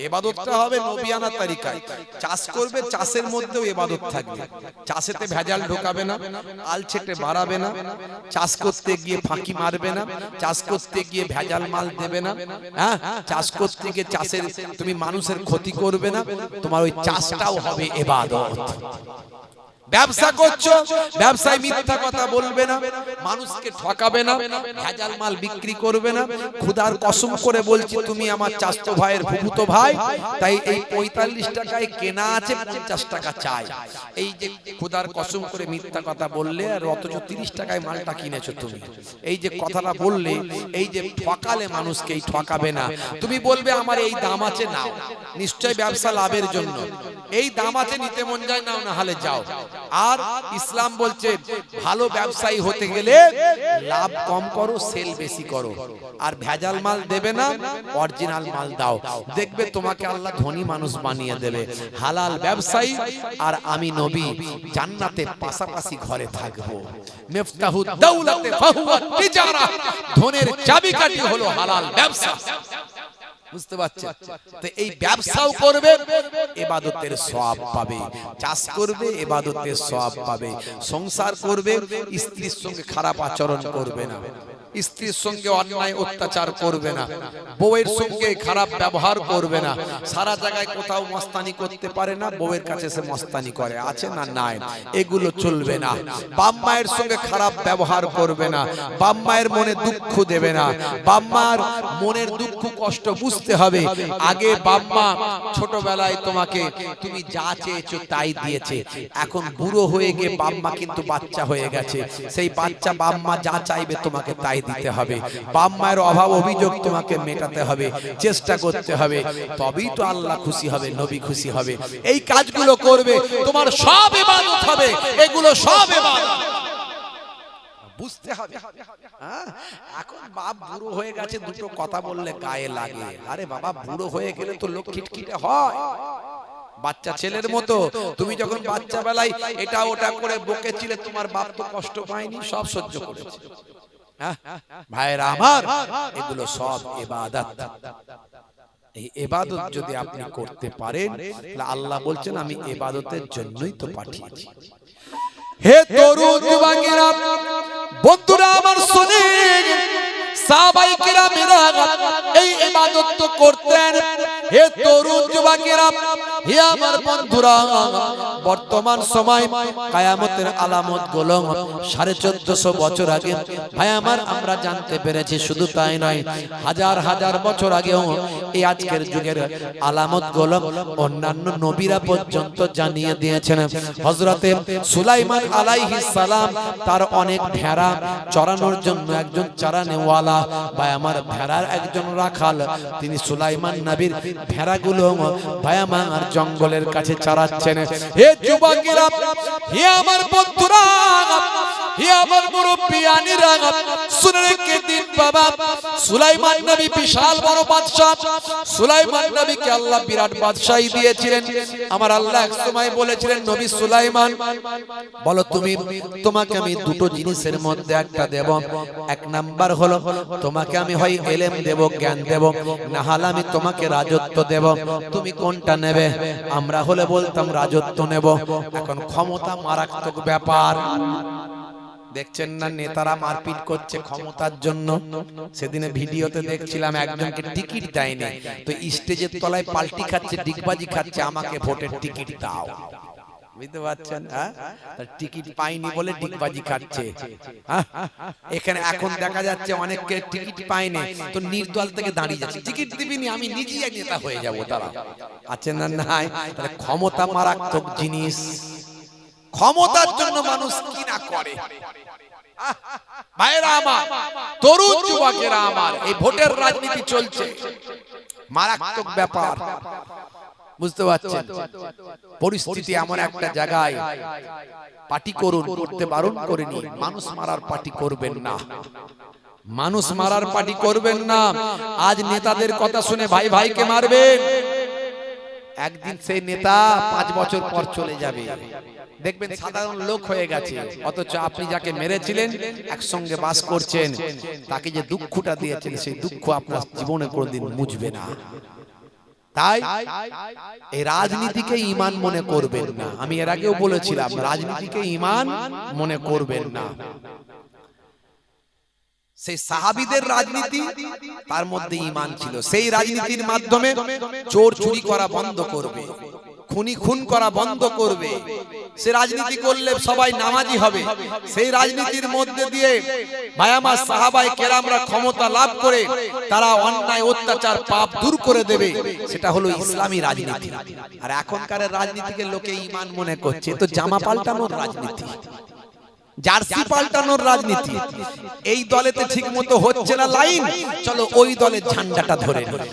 ইবাদতটা হবে নবিয়ানা তরিকায়। চাষ করবে, চাষের মধ্যেও ইবাদত থাকবে। চাষেতে ভেজাল ঢোকাবে না, আলছেটে বাড়াবে না, চাষ করতে গিয়ে ফাঁকি মারবে না, চাষ করতে গিয়ে ভেজাল মাল দেবে না, হ্যাঁ, চাষ করতে গিয়ে চাষের তুমি মানুষের ক্ষতি করবে না, তোমার ওই চাষটাও হবে ইবাদত। ব্যবসা করছো, ব্যবসায় মিথ্যা কথা বলবে না, মানুষকে ঠকাবে না, ভেজাল মাল বিক্রি করবে না। খোদার কসম করে বলছি, তুমি আমার চাচতো ভাইয়ের ফুফুতো ভাই, তাই এই 45 টাকায় কেনা আছে, 50 টাকা চাই। এই যে খোদার কসম করে মিথ্যা কথা বললে, আর অথচ 30 টাকায় মালটা কিনেছো তুমি, এই যে কথাটা বললে, এই যে ঠকালে মানুষকে, এই ঠকাবে না। তুমি বলবে আমার এই দাম আছে, নাও, নিশ্চয় ব্যবসা লাভের জন্য। এই দাম আছে, নিতে মন যায়, নাও, না হলে যাও। আর ইসলাম বলছে ভালো ব্যবসায়ী হতে গেলে লাভ কম করো, সেল বেশি করো, আর ভেজাল মাল দেবে না, অরিজিনাল মাল দাও। দেখবে তোমাকে আল্লাহ ধনী মানুষ বানিয়ে দেবে। হালাল ব্যবসায়ী আর আমি নবী জান্নাতে পাশাপাশি ঘরে থাকবো। মিফতাহুদ দাওলাতে ফাহুয়া তিজারা, ধনের চাবিকাঠি হলো হালাল ব্যবসা। বুঝতে পারছেন? তো এই ব্যবসাও করবে, ইবাদতের সওয়াব পাবে। চাষ করবে, ইবাদতের সওয়াব পাবে। সংসার করবে, স্ত্রীর সঙ্গে খারাপ আচরণ করবে না, স্ত্রীর সঙ্গে অন্যায় অত্যাচার করবে না, বউয়ের সঙ্গে খারাপ ব্যবহার করবে না। সারা জায়গায় কোথাও মস্তানি করতে পারে না, বউয়ের কাছে সে মস্তানি করে, আছে না? নাই। এগুলো চলবে না। বাপ মায়ের সঙ্গে খারাপ ব্যবহার করবে না, বাপ মায়ের মনে দুঃখ দেবে না। বাপ মার মনের দুঃখ কষ্ট বুঝতে হবে। আগে বাপ মা ছোটবেলায় তোমাকে, তুমি যা চেয়েছো তাই দিয়েছে। এখন বুড়ো হয়ে গিয়ে বাপ মা কিন্তু বাচ্চা হয়ে গেছে, সেই বাচ্চা বাপ মা যা চাইবে তোমাকে তাই দিতে হবে। বাপ মায়ের অভাব অভিযোগ তোমাকে মেটাতে হবে, চেষ্টা করতে হবে, তবেই তো আল্লাহ খুশি হবে, নবী খুশি হবে। এই কাজগুলো করবে, তোমার সব ইবাদত হবে। এগুলো সব ইবাদত বুঝতে হবে। এখন বাপ বুড়ো হয়ে গেছে, দুটো কথা বললে গায়ে লাগে। আরে বাবা, বুড়ো হয়ে গেলে তো লোক খিটখিটে হয়, বাচ্চা ছেলের মতো। তুমি যখন বাচ্চা বেলায় এটা ওটা করে বকেছিলে, তোমার বাপ তো কষ্ট পায়নি, সব সহ্য করেছে। ভাইরা আমার, এগুলো সব ইবাদত। এই ইবাদত যদি আপনি করতে পারেন, তাহলে আল্লাহ বলছেন আমি ইবাদতের জন্যই তো পাঠিয়েছি। হে তরুণ যুবকেরা, বন্ধুরা আমার, শুনেন, সাহাবায়ে কিরামেরা এই ইবাদত তো করতেন। হে তরুণ যুবকেরা, হে আমার বন্ধুরা, বর্তমান সময় কিয়ামতের আলামত গুলো 1450 বছর আগে ভাই আমার আমরা জানতে পেরেছি। শুধু তাই নয়, হাজার হাজার বছর আগেও এই আজকের যুগের আলামত গুলো অন্যান্য নবীরা পর্যন্ত জানিয়ে দিয়েছেন। হযরতে সুলাইমান আলাইহিস সালাম তার অনেক ভেড়া চরানোর জন্য একজন চারানেওয়ালা বা আমার ভেড়ার একজন রাখাল, তিনি সুলাইমান নবীর নবীর ভেড়াগুলো ভাই আমার জঙ্গলের কাছে চড়াচ্ছেন। হে যুবকেরা, হে আমার বন্ধুরা, হে আমার মুরব্বিয়ানিরা, শুনে রেখে দিন বাবা, সুলাইমান নবী বিশাল বড় বাদশা। সুলাইমান নবীকে আল্লাহ বিরাট বাদশাহী দিয়েছিলেন। আমার আল্লাহ এক সময় বলেছিলেন, নবী সুলাইমান বলো তোমাকে আমি দুটো জিনিসের মধ্যে একটা দেব। এক নাম্বার হলো তোমাকে আমি হয় ইলম দেব, জ্ঞান দেব, না হলে আমি তোমাকে রাজত্ব দেব। তুমি কোনটা নেবে? আমরা হলে বলতাম রাজত্ব নেব। এখন ক্ষমতা মারাত্মক ব্যাপার। দেখছেন না নেতারা মারপিট করছে ক্ষমতার জন্য। সেদিনে ভিডিওতে দেখছিলাম একজনকে টিকিট দেয়নি, তো স্টেজের তলায় পাল্টি খাচ্ছে, ডিগবাজি খাচ্ছে, আমাকে ভোটের টিকিট দাও। বুঝতে পারছেন? টিকিট পাইনি বলে ডিগবাজি খাচ্ছে। এখানে এখন দেখা যাচ্ছে অনেককে টিকিট পায়নি, তো নির্দল থেকে দাঁড়িয়ে যাচ্ছে, টিকিট দিবিনি, আমি নিজেই নেতা হয়ে যাব। তারা আছেন না? নাই। তাহলে ক্ষমতা মারাত্মক জিনিস। ক্ষমতার জন্য মানুষ কি না করে। ভাইরা আমার, তরুণ যুবকেরা আমার, এই ভোটের রাজনীতি চলছে, মারাত্মক ব্যাপার। বুঝতে পারছেন? পরিস্থিতি এমন একটা জায়গায় পার্টি করুন, করতে বারণ করেনি, মানুষ মারার পার্টি করবেন না, মানুষ মারার পার্টি করবেন না। আজ নেতাদের কথা শুনে ভাই ভাইকে মারবেন, একদিন সেই নেতা 5 বছর পর চলে যাবে, দেখবেন সাধারণ লোক হয়ে গেছে। অথচ আপনি যাকে মেরেছিলেন, একসঙ্গে বাস করছেন, তাকে যে দুঃখটা দিয়েছেন, সেই দুঃখ আপনার জীবনে কোনোদিন মুছবে না। তাই এই রাজনীতিকে ঈমান মনে করবেন না। আমি এর আগেও বলেছিলাম, রাজনীতিকে ঈমান মনে করবেন না। সেই সাহাবীদের রাজনীতি, তার মধ্যে ঈমান ছিল। সেই রাজনীতির মাধ্যমে চোর চুরি করা বন্ধ করবে, খুনি খুন করা বন্ধ করবে। সে রাজনীতি করলে সবাই নামাজি হবে। সেই রাজনীতির মধ্যে দিয়ে ভাই আমার সাহাবায়ে কেরামরা ক্ষমতা লাভ করে তারা অন্যায় অত্যাচার পাপ দূর করে দেবে। সেটা হলো ইসলামী রাজনীতি। আর এখনকার রাজনীতিকে লোকে ঈমান মনে করছে, তো জামা পাল্টানোর রাজনীতি, জার্সি পাল্টানোর রাজনীতি। এই দলেতে ঠিক মতো হচ্ছে না লাইন, চলো ওই দলের ঝান্ডাটা ধরে নিই।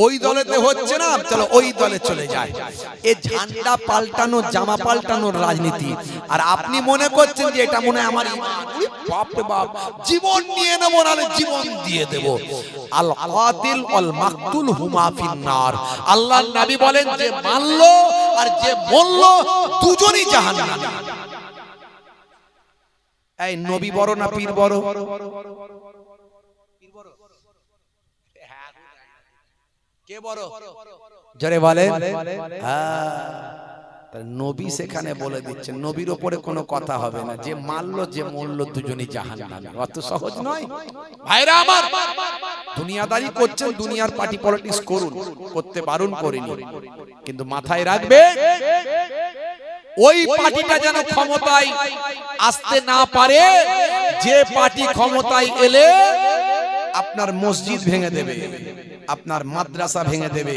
ওই দলেতে হচ্ছে না, চলো ওই দলে চলে যায়। এই ঝান্ডা পাল্টানো, জামা পাল্টানোর রাজনীতি। আর আপনি মনে করছেন যে এটা মনে হয় আমার ঈমান, বাপ রে বাপ, জীবন নিয়ে নেব, নালে জীবন দিয়ে দেব। আল কাতিল ওয়াল মাকতুল হুমা ফিন্নার। আল্লাহর নবী বলেন, যে মারলো আর যে মরলো দুজনই জাহান্নামে। এই নবী বড় না পীর বড়? কে বড়? জোরে বলেন। নবী সেখানে বলে দিচ্ছেন, নবীর উপরে কোনো কথা হবে না, যে মারলো যে মরলো দুজনই জাহান্নামে। অত সহজ নয় ভাইরা আমার। দুনিয়াদারি করছেন, দুনিয়ার পার্টি পলিটিক্স করুন, করতে বারণ করিনি, কিন্তু মাথায় রাখবে ওই পার্টিটা যেন ক্ষমতায় আসতে না পারে, যে পার্টি ক্ষমতায় এলে আপনার মসজিদ ভেঙে দেবে, আপনার মাদ্রাসা ভেঙে দেবে,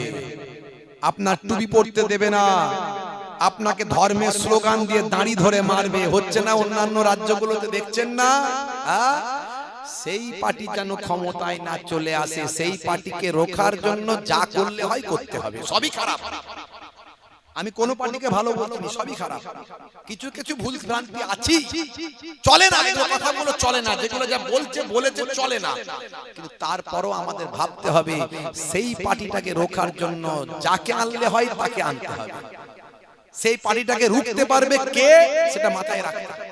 আপনার টুপি পরতে দেবে না, আপনাকে ধর্মের স্লোগান দিয়ে দাঁড়ি ধরে মারবে। হচ্ছে না অন্যান্য রাজ্যগুলোতে, দেখছেন না? সেই পার্টি যেন ক্ষমতায় না চলে আসে, সেই পার্টিকে রোখার জন্য যা করলে হয় করতে হবে। সবই খারাপ, আমি কোন পার্টিকে ভালো বলছি, সবই খারাপ। কিছু কিছু ভুল ভ্রান্তি আছে, চলে না, এগুলো কথাগুলো চলে না, যেগুলো যা বলেছে চলে না। কিন্তু তারপরও আমাদের ভাবতে হবে, সেই পার্টিটাকে রোখার জন্য যাকে আনলে হয় তাকে আনতে হবে। সেই পার্টিটাকে রুখতে পারবে কে, সেটা মাথায় রাখতে হবে।